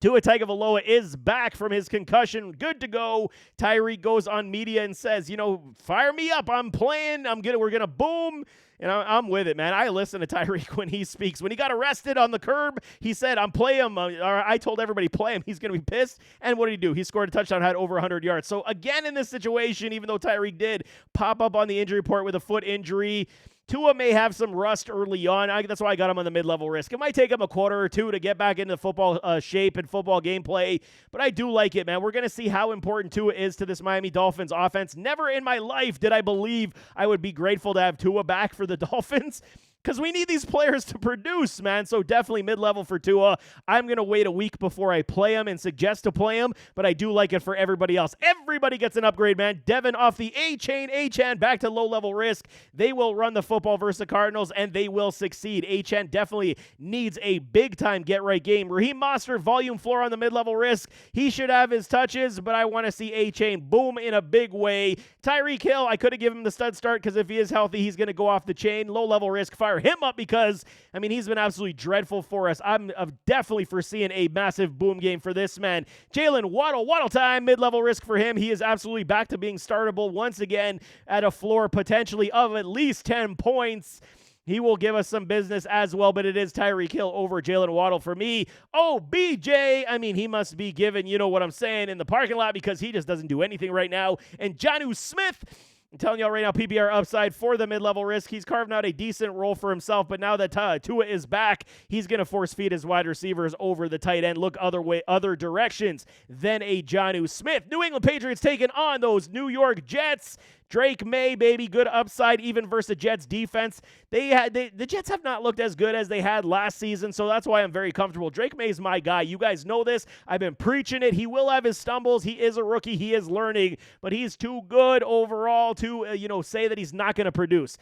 Speaker 1: Tua Tagovailoa is back from his concussion. Good to go. Tyreek goes on media and says, fire me up. I'm playing. We're going to boom. And I'm with it, man. I listen to Tyreek when he speaks. When he got arrested on the curb, he said, I'm playing him. I told everybody, play him. He's going to be pissed. And what did he do? He scored a touchdown, had over 100 yards. So again, in this situation, even though Tyreek did pop up on the injury report with a foot injury, Tua may have some rust early on. That's why I got him on the mid-level risk. It might take him a quarter or two to get back into football shape and football gameplay, but I do like it, man. We're going to see how important Tua is to this Miami Dolphins offense. Never in my life did I believe I would be grateful to have Tua back for the Dolphins. because we need these players to produce, man. So definitely mid-level for Tua. I'm going to wait a week before I play him and suggest to play him, but I do like it for everybody else. Everybody gets an upgrade, man. Devin off the A-Chain. Achane back to low-level risk. They will run the football versus the Cardinals, and they will succeed. Achane definitely needs a big-time get-right game. Raheem Mostert, volume floor on the mid-level risk. He should have his touches, but I want to see Achane boom in a big way. Tyreek Hill, I could have given him the stud start because if he is healthy, he's going to go off the chain. Low-level risk, fire him up because, I mean, he's been absolutely dreadful for us. I'm definitely foreseeing a massive boom game for this man. Jalen Waddle time, mid-level risk for him. He is absolutely back to being startable once again at a floor potentially of at least 10 points. He will give us some business as well, but it is Tyreek Hill over Jalen Waddle for me. Oh, BJ, I mean, he must be given, you know what I'm saying, in the parking lot because he just doesn't do anything right now. And Jonnu Smith, I'm telling y'all right now, PPR upside for the mid-level risk. He's carved out a decent role for himself, but now that Tua is back, he's going to force feed his wide receivers over the tight end, look other directions than a Jonnu Smith. New England Patriots taking on those New York Jets. Drake May, baby, good upside even versus the Jets defense. The Jets have not looked as good as they had last season, so that's why I'm very comfortable. Drake May is my guy. You guys know this. I've been preaching it. He will have his stumbles. He is a rookie. He is learning, but he's too good overall to, say that he's not going to produce.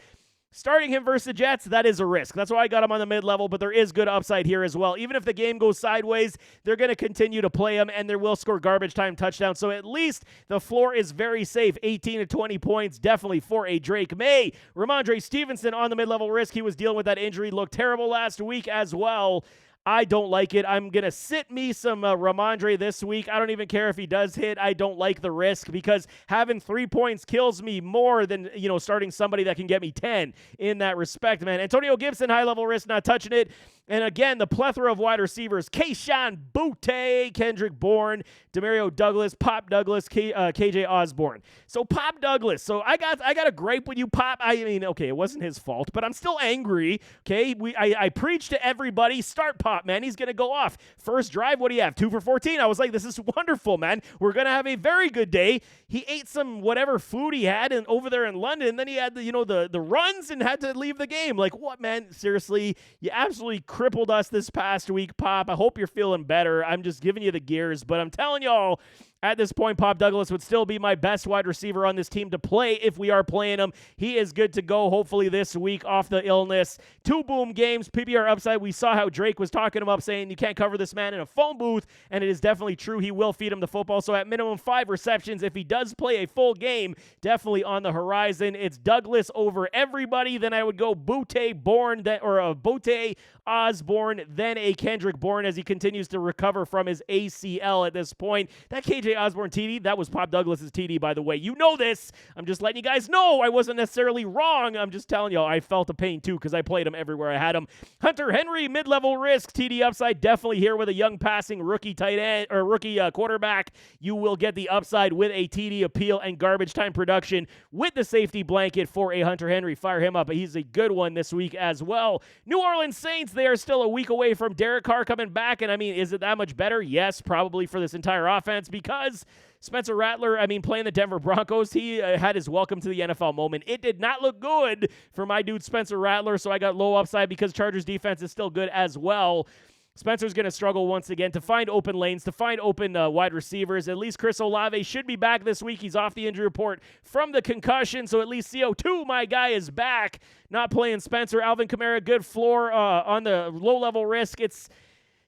Speaker 1: Starting him versus the Jets, that is a risk. That's why I got him on the mid-level, but there is good upside here as well. Even if the game goes sideways, they're going to continue to play him, and they will score garbage time touchdowns. So at least the floor is very safe. 18 to 20 points, definitely for a Drake May. Ramondre Stevenson on the mid-level risk. He was dealing with that injury. Looked terrible last week as well. I don't like it. I'm going to sit me some Ramondre this week. I don't even care if he does hit. I don't like the risk because having 3 points kills me more than, starting somebody that can get me 10 in that respect, man. Antonio Gibson, high-level risk, not touching it. And again, the plethora of wide receivers, Kayshon Boutte, Kendrick Bourne, Demario Douglas, Pop Douglas, KJ Osborne. So Pop Douglas. So I got a gripe with you, Pop. I mean, okay, it wasn't his fault, but I'm still angry. Okay, I preached to everybody, start Pop, man. He's going to go off. First drive, what do you have? 2 for 14. I was like, this is wonderful, man. We're going to have a very good day. He ate some whatever food he had over there in London, and then he had the runs and had to leave the game. Like, what, man? Seriously, you absolutely crippled us this past week, Pop. I hope you're feeling better. I'm just giving you the gears, but I'm telling y'all, at this point, Pop Douglas would still be my best wide receiver on this team to play if we are playing him. He is good to go, hopefully, this week off the illness. 2 boom games, PPR upside. We saw how Drake was talking him up, saying you can't cover this man in a phone booth, and it is definitely true. He will feed him the football, so at minimum 5 receptions. If he does play a full game, definitely on the horizon. It's Douglas over everybody. Then I would go Boutte, Bourne, Boutte, Osborne, then a Kendrick Bourne as he continues to recover from his ACL at this point. That KJ Osborne TD, that was Pop Douglas's TD, by the way. You know this. I'm just letting you guys know I wasn't necessarily wrong. I'm just telling y'all I felt the pain too because I played him everywhere I had him. Hunter Henry, mid-level risk, TD upside, definitely here with a young passing rookie tight end or rookie quarterback. You will get the upside with a TD appeal and garbage time production with the safety blanket for a Hunter Henry. Fire him up. He's a good one this week as well. New Orleans Saints, they are still a week away from Derek Carr coming back, and I mean, is it that much better? Yes, probably for this entire offense because Spencer Rattler, playing the Denver Broncos, he had his welcome to the NFL moment. It did not look good for my dude Spencer Rattler, so I got low upside because Chargers defense is still good as well. Spencer's going to struggle once again to find open lanes, to find open wide receivers. At least Chris Olave should be back this week. He's off the injury report from the concussion, so at least CO2, my guy, is back. Not playing Spencer. Alvin Kamara, good floor on the low-level risk. It's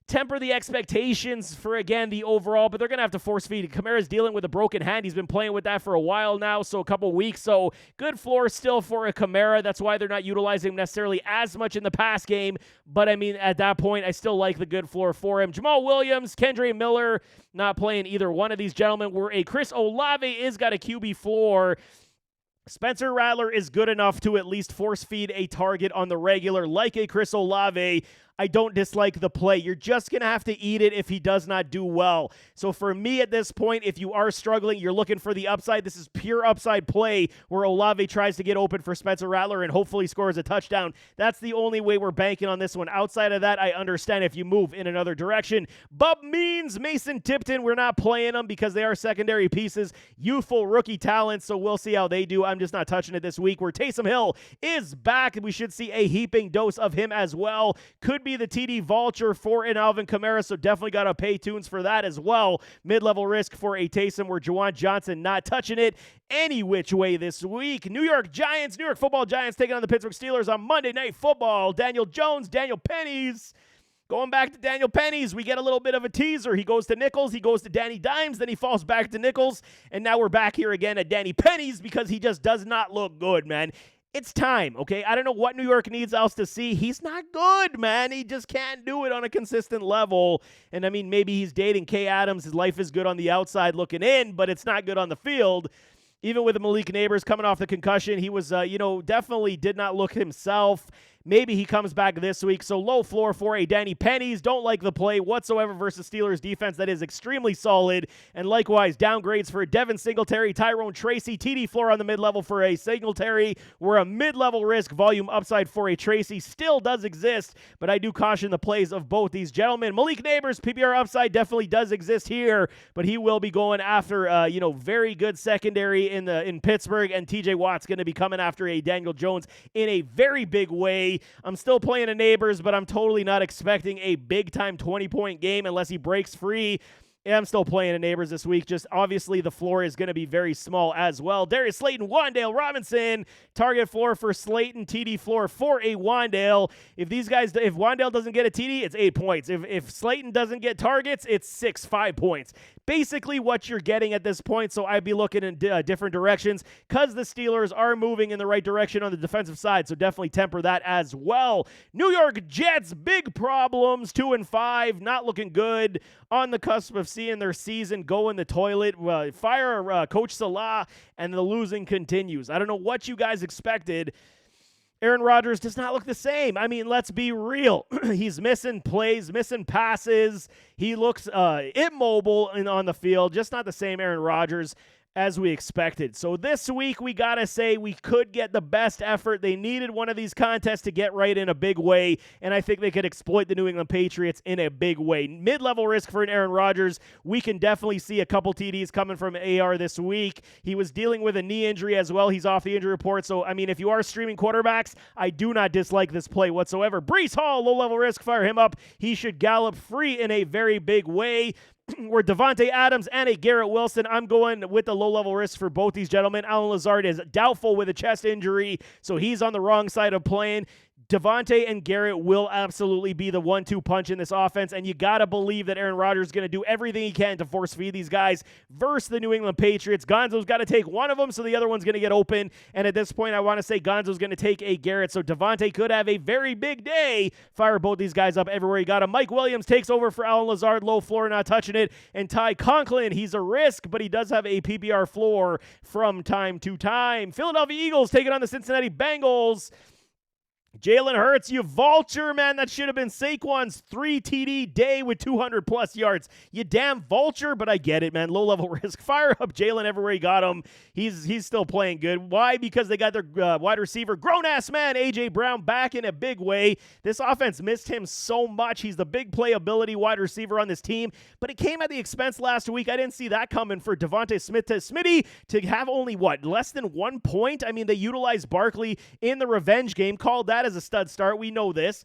Speaker 1: temper the expectations for, again, the overall, but they're going to have to force feed. Kamara's dealing with a broken hand. He's been playing with that for a while now, so a couple weeks. So good floor still for a Kamara. That's why they're not utilizing him necessarily as much in the pass game, but at that point, I still like the good floor for him. Jamal Williams, Kendre Miller, not playing either one of these gentlemen, where a Chris Olave is got a QB floor. Spencer Rattler is good enough to at least force feed a target on the regular like a Chris Olave. I don't dislike the play. You're just going to have to eat it if he does not do well. So for me at this point, if you are struggling, you're looking for the upside. This is pure upside play where Olave tries to get open for Spencer Rattler and hopefully scores a touchdown. That's the only way we're banking on this one. Outside of that, I understand if you move in another direction. Bub means Mason Tipton. We're not playing them because they are secondary pieces, youthful rookie talents, so we'll see how they do. I'm just not touching it this week. Where Taysom Hill is back, we should see a heaping dose of him as well. Could be the TD vulture for an Alvin Kamara, so definitely got to pay tunes for that as well. Mid-level risk for a Taysom where Juwan Johnson not touching it any which way this week. New York Football Giants taking on the Pittsburgh Steelers on Monday Night Football. Daniel Jones, Daniel Pennies. Going back to Daniel Pennies, we get a little bit of a teaser. He goes to Nichols, he goes to Danny Dimes, then he falls back to Nichols, and now we're back here again at Danny Pennies because he just does not look good, man. It's time, okay? I don't know what New York needs else to see. He's not good, man. He just can't do it on a consistent level. And, I mean, maybe he's dating Kay Adams. His life is good on the outside looking in, but it's not good on the field. Even with Malik Neighbors coming off the concussion, he was, definitely did not look himself. Maybe he comes back this week. So low floor for a Danny Pennies. Don't like the play whatsoever versus Steelers defense that is extremely solid. And likewise, downgrades for Devin Singletary, Tyrone Tracy, TD floor on the mid-level for a Singletary. Where a mid-level risk volume upside for a Tracy still does exist, but I do caution the plays of both these gentlemen. Malik Neighbors, PPR upside definitely does exist here, but he will be going after, very good secondary in Pittsburgh, and TJ Watt's going to be coming after a Daniel Jones in a very big way. I'm still playing a Neighbors, but I'm totally not expecting a big-time 20-point game unless he breaks free. Yeah, I'm still playing a Neighbors this week. Just obviously the floor is going to be very small as well. Darius Slayton, Wan'Dale Robinson. Target floor for Slayton, TD floor for a Wan'Dale. If Wan'Dale doesn't get a TD, it's 8 points. If Slayton doesn't get targets, it's 5 points. Basically what you're getting at this point, so I'd be looking in different directions because the Steelers are moving in the right direction on the defensive side, so definitely temper that as well. New York Jets, big problems, 2-5, not looking good, on the cusp of seeing their season go in the toilet. Fire Coach Salah, and the losing continues. I don't know what you guys expected. Aaron Rodgers does not look the same. I mean, let's be real. He's missing plays, missing passes. He looks immobile on the field, just not the same Aaron Rodgers as we expected. So this week, we got to say we could get the best effort. They needed one of these contests to get right in a big way, and I think they could exploit the New England Patriots in a big way. Mid-level risk for an Aaron Rodgers. We can definitely see a couple TDs coming from AR this week. He was dealing with a knee injury as well. He's off the injury report. So, I mean, if you are streaming quarterbacks, I do not dislike this play whatsoever. Breece Hall, low-level risk. Fire him up. He should gallop free in a very big way. We're Devontae Adams and a Garrett Wilson. I'm going with the low-level risk for both these gentlemen. Allen Lazard is doubtful with a chest injury, so he's on the wrong side of playing. Devontae and Garrett will absolutely be the 1-2 punch in this offense, and you got to believe that Aaron Rodgers is going to do everything he can to force feed these guys versus the New England Patriots. Gonzo's got to take one of them, so the other one's going to get open, and at this point, I want to say Gonzo's going to take a Garrett, so Devontae could have a very big day. Fire both these guys up everywhere you got him. Mike Williams takes over for Allen Lazard, low floor, not touching it, and Ty Conklin, he's a risk, but he does have a PPR floor from time to time. Philadelphia Eagles taking on the Cincinnati Bengals. Jalen Hurts, you vulture, man. That should have been Saquon's 3 TD day with 200-plus yards. You damn vulture, but I get it, man. Low-level risk. Fire up Jalen everywhere you got him. He's still playing good. Why? Because they got their wide receiver, grown-ass man, A.J. Brown, back in a big way. This offense missed him so much. He's the big playability wide receiver on this team, but it came at the expense last week. I didn't see that coming for Devontae Smith to Smitty to have only, less than 1 point? I mean, they utilized Barkley in the revenge game, called that as a stud start. We know this.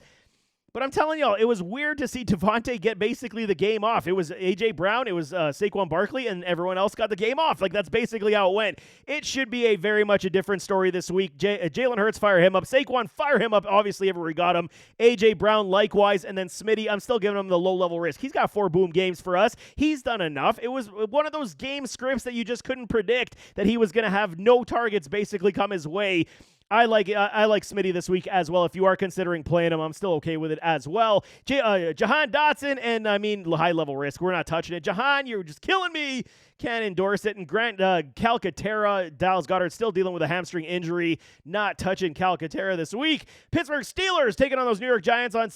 Speaker 1: But I'm telling y'all, it was weird to see Devontae get basically the game off. It was A.J. Brown, it was Saquon Barkley, and everyone else got the game off. Like, that's basically how it went. It should be a very much a different story this week. Jalen Hurts, fire him up. Saquon, fire him up, obviously, everywhere he got him. A.J. Brown, likewise. And then Smitty, I'm still giving him the low-level risk. He's got 4 boom games for us. He's done enough. It was one of those game scripts that you just couldn't predict that he was going to have no targets basically come his way. I like Smitty this week as well. If you are considering playing him, I'm still okay with it as well. Jahan Dotson, and I mean high-level risk. We're not touching it. Jahan, you're just killing me. Can't endorse it. And Grant Calcaterra, Dallas Goedert still dealing with a hamstring injury. Not touching Calcaterra this week. Pittsburgh Steelers taking on those New York Giants on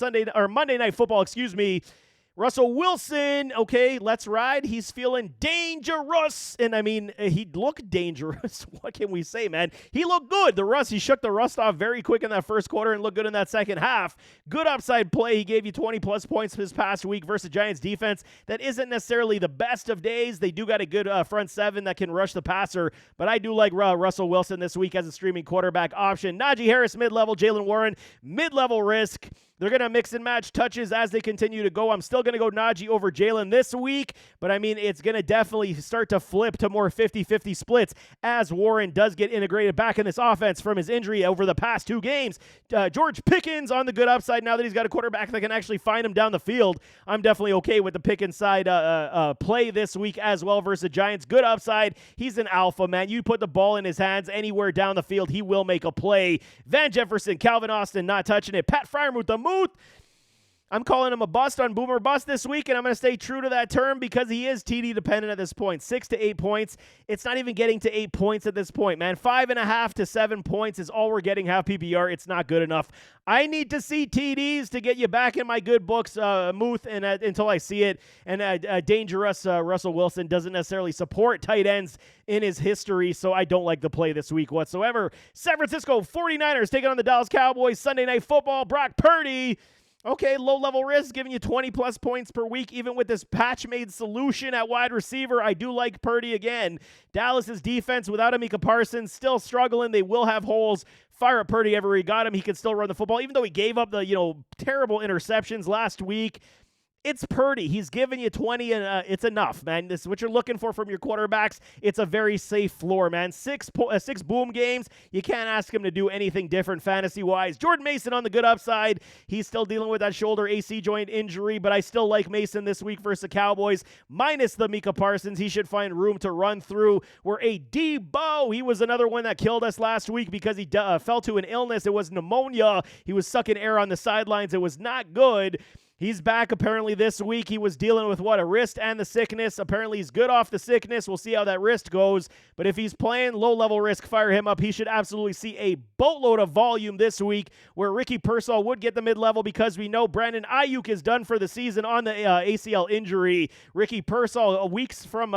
Speaker 1: Monday Night Football. Excuse me. Russell Wilson, okay, let's ride. He's feeling dangerous. And, I mean, he looked dangerous. What can we say, man? He looked good. He shook the rust off very quick in that first quarter and looked good in that second half. Good upside play. He gave you 20-plus points this past week versus Giants defense. That isn't necessarily the best of days. They do got a good front seven that can rush the passer. But I do like Russell Wilson this week as a streaming quarterback option. Najee Harris, mid-level. Jaylen Warren, mid-level risk. They're going to mix and match touches as they continue to go. I'm still going to go Najee over Jaylen this week, but I mean, it's going to definitely start to flip to more 50-50 splits as Warren does get integrated back in this offense from his injury over the past 2 games. George Pickens on the good upside now that he's got a quarterback that can actually find him down the field. I'm definitely okay with the Pickens side play this week as well versus the Giants. Good upside. He's an alpha, man. You put the ball in his hands anywhere down the field, he will make a play. Van Jefferson, Calvin Austin, not touching it. Pat Freiermuth, the I'm calling him a bust on Boomer Bust this week, and I'm going to stay true to that term because he is TD dependent at this point. 6 to 8 points. It's not even getting to 8 points at this point, man. 5.5 to 7 points is all we're getting half PPR. It's not good enough. I need to see TDs to get you back in my good books, Muth, and until I see it. And dangerous Russell Wilson doesn't necessarily support tight ends in his history, so I don't like the play this week whatsoever. San Francisco 49ers taking on the Dallas Cowboys. Sunday Night Football. Brock Purdy. Okay, low-level risk, giving you 20-plus points per week, even with this patch-made solution at wide receiver. I do like Purdy again. Dallas's defense without Micah Parsons still struggling. They will have holes. Fire up Purdy everywhere he got him. He can still run the football, even though he gave up the terrible interceptions last week. It's Purdy. He's giving you 20, and it's enough, man. This is what you're looking for from your quarterbacks. It's a very safe floor, man. Six boom games. You can't ask him to do anything different fantasy-wise. Jordan Mason on the good upside. He's still dealing with that shoulder AC joint injury, but I still like Mason this week versus the Cowboys. Minus the Micah Parsons, he should find room to run through. Where a Debo, he was another one that killed us last week because he fell to an illness. It was pneumonia. He was sucking air on the sidelines. It was not good. He's back apparently this week. He was dealing with a wrist and the sickness. Apparently he's good off the sickness. We'll see how that wrist goes. But if he's playing low-level risk, fire him up. He should absolutely see a boatload of volume this week where Ricky Pearsall would get the mid-level because we know Brandon Ayuk is done for the season on the ACL injury. Ricky Pearsall weeks from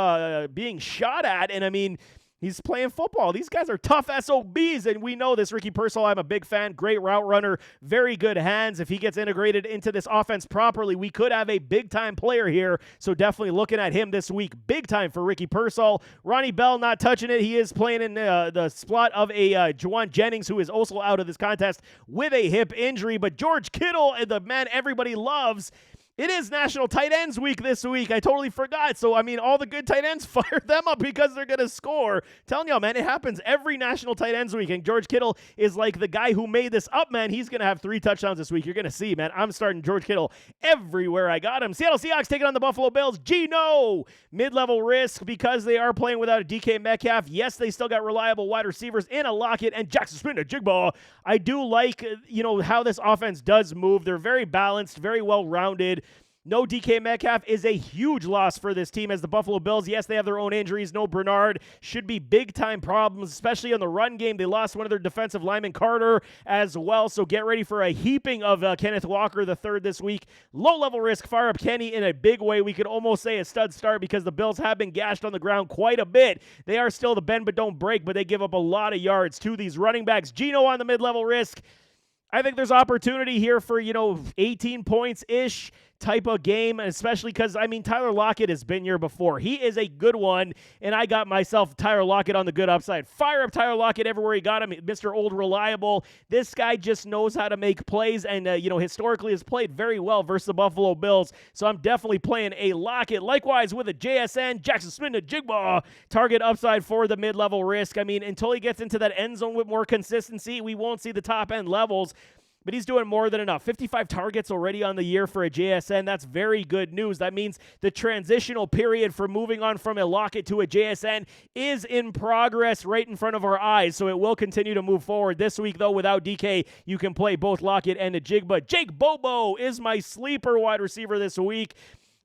Speaker 1: being shot at, and I mean, he's playing football. These guys are tough SOBs, and we know this. Ricky Pearsall, I'm a big fan. Great route runner. Very good hands. If he gets integrated into this offense properly, we could have a big-time player here. So definitely looking at him this week. Big time for Ricky Pearsall. Ronnie Bell not touching it. He is playing in the slot of a Juwan Jennings, who is also out of this contest with a hip injury. But George Kittle, the man everybody loves, it is National Tight Ends Week this week. I totally forgot. So, I mean, all the good tight ends, fire them up because they're going to score. Telling y'all, man, it happens every National Tight Ends Week. And George Kittle is like the guy who made this up, man. He's going to have 3 touchdowns this week. You're going to see, man. I'm starting George Kittle everywhere I got him. Seattle Seahawks taking on the Buffalo Bills. Geno, mid-level risk because they are playing without a DK Metcalf. Yes, they still got reliable wide receivers in a Lockett and Jackson Smith-Njigba. I do like, how this offense does move. They're very balanced, very well-rounded. No DK Metcalf is a huge loss for this team as the Buffalo Bills. Yes, they have their own injuries. No Bernard. Should be big-time problems, especially on the run game. They lost one of their defensive linemen, Carter, as well. So get ready for a heaping of Kenneth Walker III this week. Low-level risk. Fire up Kenny in a big way. We could almost say a stud start because the Bills have been gashed on the ground quite a bit. They are still the bend but don't break, but they give up a lot of yards to these running backs. Geno on the mid-level risk. I think there's opportunity here for, 18 points-ish type of game, especially because, Tyler Lockett has been here before. He is a good one, and I got myself Tyler Lockett on the good upside. Fire up Tyler Lockett everywhere he got him. Mr. Old Reliable. This guy just knows how to make plays and, historically has played very well versus the Buffalo Bills, so I'm definitely playing a Lockett. Likewise with a JSN, Jackson Smith-Njigba, target upside for the mid-level risk. Until he gets into that end zone with more consistency, we won't see the top-end levels. but he's doing more than enough. 55 targets already on the year for a JSN. That's very good news. That means the transitional period for moving on from a Lockett to a JSN is in progress right in front of our eyes, so it will continue to move forward. This week, though, without DK, you can play both Lockett and Ajigba. Jake Bobo is my sleeper wide receiver this week.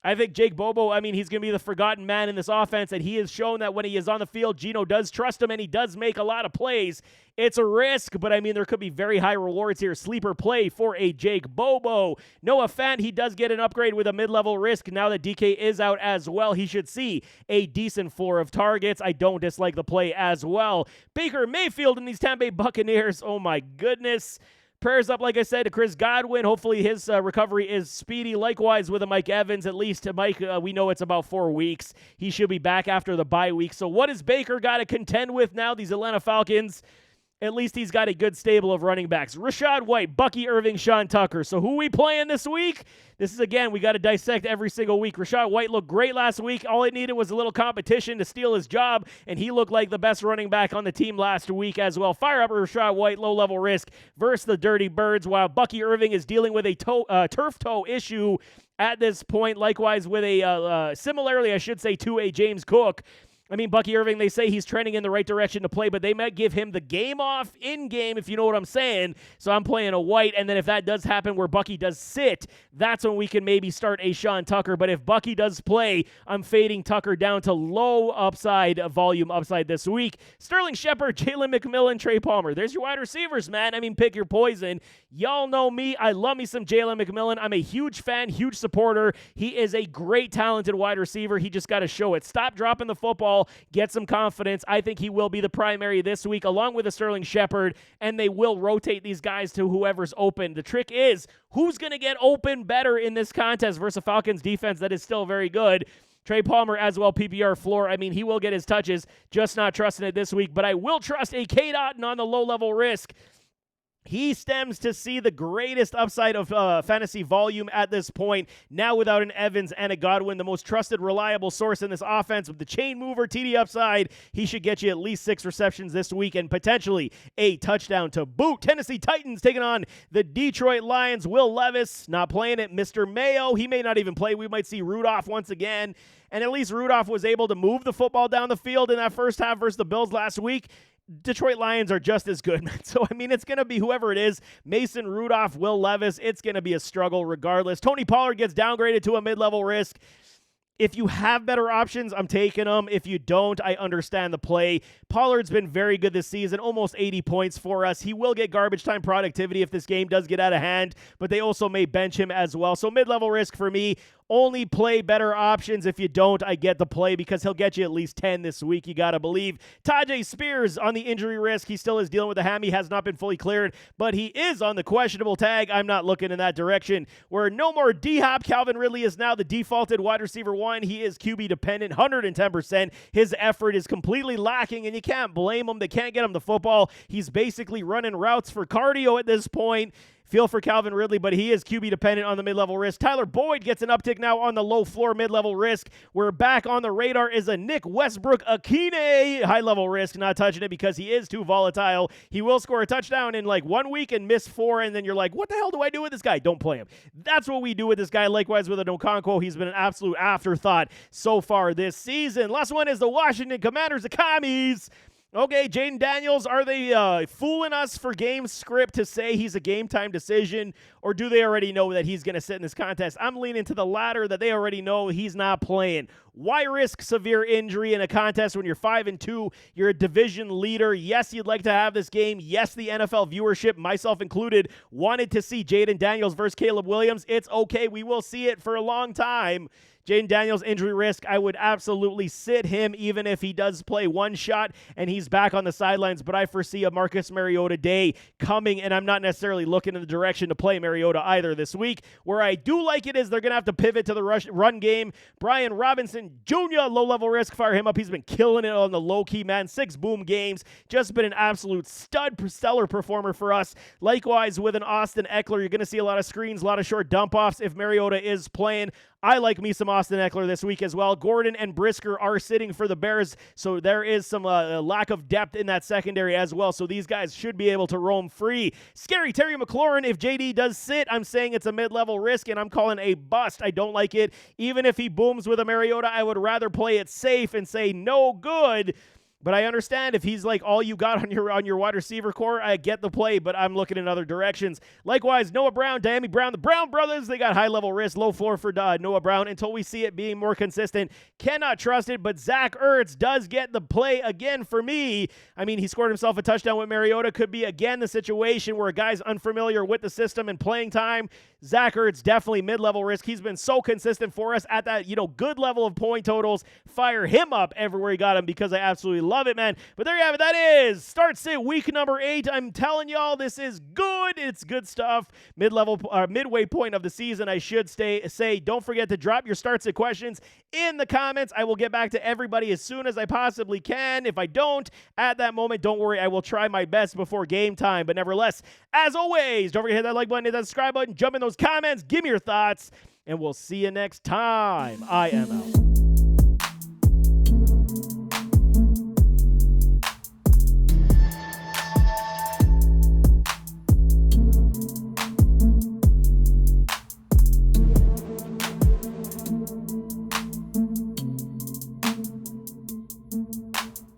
Speaker 1: I think Jake Bobo, he's going to be the forgotten man in this offense, and he has shown that when he is on the field, Gino does trust him, and he does make a lot of plays. It's a risk, but there could be very high rewards here. Sleeper play for a Jake Bobo. Noah Fant, he does get an upgrade with a mid-level risk. Now that DK is out as well, he should see a decent floor of targets. I don't dislike the play as well. Baker Mayfield and these Tampa Bay Buccaneers, oh my goodness. Prayers up, like I said, to Chris Godwin. Hopefully his recovery is speedy. Likewise with a Mike Evans. At least Mike, we know it's about 4 weeks. He should be back after the bye week. So what has Baker got to contend with now, these Atlanta Falcons? At least he's got a good stable of running backs. Rashad White, Bucky Irving, Sean Tucker. So who we playing this week? This is, again, we got to dissect every single week. Rashad White looked great last week. All it needed was a little competition to steal his job, and he looked like the best running back on the team last week as well. Fire up Rashad White, low-level risk versus the Dirty Birds, while Bucky Irving is dealing with a turf toe issue at this point. Likewise with a, similarly, I should say, to a James Cook. Bucky Irving, they say he's trending in the right direction to play, but they might give him the game off in-game, if you know what I'm saying. So I'm playing a White, and then if that does happen where Bucky does sit, that's when we can maybe start a Sean Tucker. But if Bucky does play, I'm fading Tucker down to low upside, volume upside this week. Sterling Shepard, Jalen McMillan, Trey Palmer. There's your wide receivers, man. Pick your poison. Y'all know me. I love me some Jalen McMillan. I'm a huge fan, huge supporter. He is a great, talented wide receiver. He just got to show it. Stop dropping the football. Get some confidence. I think he will be the primary this week, along with a Sterling Shepard, and they will rotate these guys to whoever's open. The trick is, who's going to get open better in this contest versus a Falcons defense that is still very good? Trey Palmer as well, PPR floor. He will get his touches, just not trusting it this week, but I will trust a K-Dot on the low-level risk. He stems to see the greatest upside of fantasy volume at this point. Now without an Evans and a Godwin, the most trusted, reliable source in this offense with the chain mover, TD upside, he should get you at least 6 receptions this week and potentially a touchdown to boot. Tennessee Titans taking on the Detroit Lions. Will Levis not playing it. Mr. Mayo, he may not even play. We might see Rudolph once again. And at least Rudolph was able to move the football down the field in that first half versus the Bills last week. Detroit Lions are just as good, man. So, it's going to be whoever it is. Mason Rudolph, Will Levis. It's going to be a struggle regardless. Tony Pollard gets downgraded to a mid-level risk. If you have better options, I'm taking them. If you don't, I understand the play. Pollard's been very good this season, almost 80 points for us. He will get garbage time productivity if this game does get out of hand, but they also may bench him as well. So mid-level risk for me. Only play better options. If you don't, I get the play because he'll get you at least 10 this week. You got to believe. Tajay Spears on the injury risk. He still is dealing with a hammy, has not been fully cleared, but he is on the questionable tag. I'm not looking in that direction. Where no more D-Hop. Calvin Ridley is now the defaulted wide receiver 1. He is QB dependent, 110%. His effort is completely lacking, and you can't blame him. They can't get him the football. He's basically running routes for cardio at this point. Feel for Calvin Ridley, but he is QB dependent on the mid-level risk. Tyler Boyd gets an uptick now on the low-floor mid-level risk. We're back on the radar is a Nick Westbrook-Akine. High-level risk, not touching it because he is too volatile. He will score a touchdown in 1 week and miss 4, and then you're like, what the hell do I do with this guy? Don't play him. That's what we do with this guy. Likewise with Okonkwo, he's been an absolute afterthought so far this season. Last one is the Washington Commanders, the Commies. Okay, Jaden Daniels, are they fooling us for game script to say he's a game-time decision, or do they already know that he's going to sit in this contest? I'm leaning to the latter, that they already know he's not playing. Why risk severe injury in a contest when you're 5-2, you're a division leader? Yes, you'd like to have this game. Yes, the NFL viewership, myself included, wanted to see Jaden Daniels versus Caleb Williams. It's okay. We will see it for a long time. Jaden Daniels, injury risk, I would absolutely sit him even if he does play one shot and he's back on the sidelines, but I foresee a Marcus Mariota day coming, and I'm not necessarily looking in the direction to play Mariota either this week. Where I do like it is they're going to have to pivot to the run game. Brian Robinson Jr., low-level risk, fire him up. He's been killing it on the low-key, man. 6 boom games, just been an absolute stellar performer for us. Likewise with an Austin Eckler, you're going to see a lot of screens, a lot of short dump-offs if Mariota is playing. I like me some Austin Eckler this week as well. Gordon and Brisker are sitting for the Bears, so there is some lack of depth in that secondary as well, so these guys should be able to roam free. Scary Terry McLaurin, if JD does sit, I'm saying it's a mid-level risk, and I'm calling a bust. I don't like it. Even if he booms with a Mariota, I would rather play it safe and say no good. But I understand if he's like all you got on your wide receiver core, I get the play, but I'm looking in other directions. Likewise, Noah Brown, Diami Brown, the Brown brothers, they got high-level risk, low floor for Noah Brown until we see it being more consistent. Cannot trust it, but Zach Ertz does get the play again for me. I mean, he scored himself a touchdown with Mariota. Could be, again, the situation where a guy's unfamiliar with the system and playing time. Zach Ertz, definitely mid-level risk. He's been so consistent for us at that, good level of point totals. Fire him up everywhere he got him because I absolutely love it, man. But there you have it. That is Start Sit week number 8. I'm telling y'all, this is good. It's good stuff. Midway point of the season, I should say. Don't forget to drop your Start Sit questions in the comments. I will get back to everybody as soon as I possibly can. If I don't at that moment, don't worry. I will try my best before game time. But nevertheless, as always, don't forget to hit that like button, hit that subscribe button, jump in those comments, give me your thoughts, and we'll see you next time. I am out.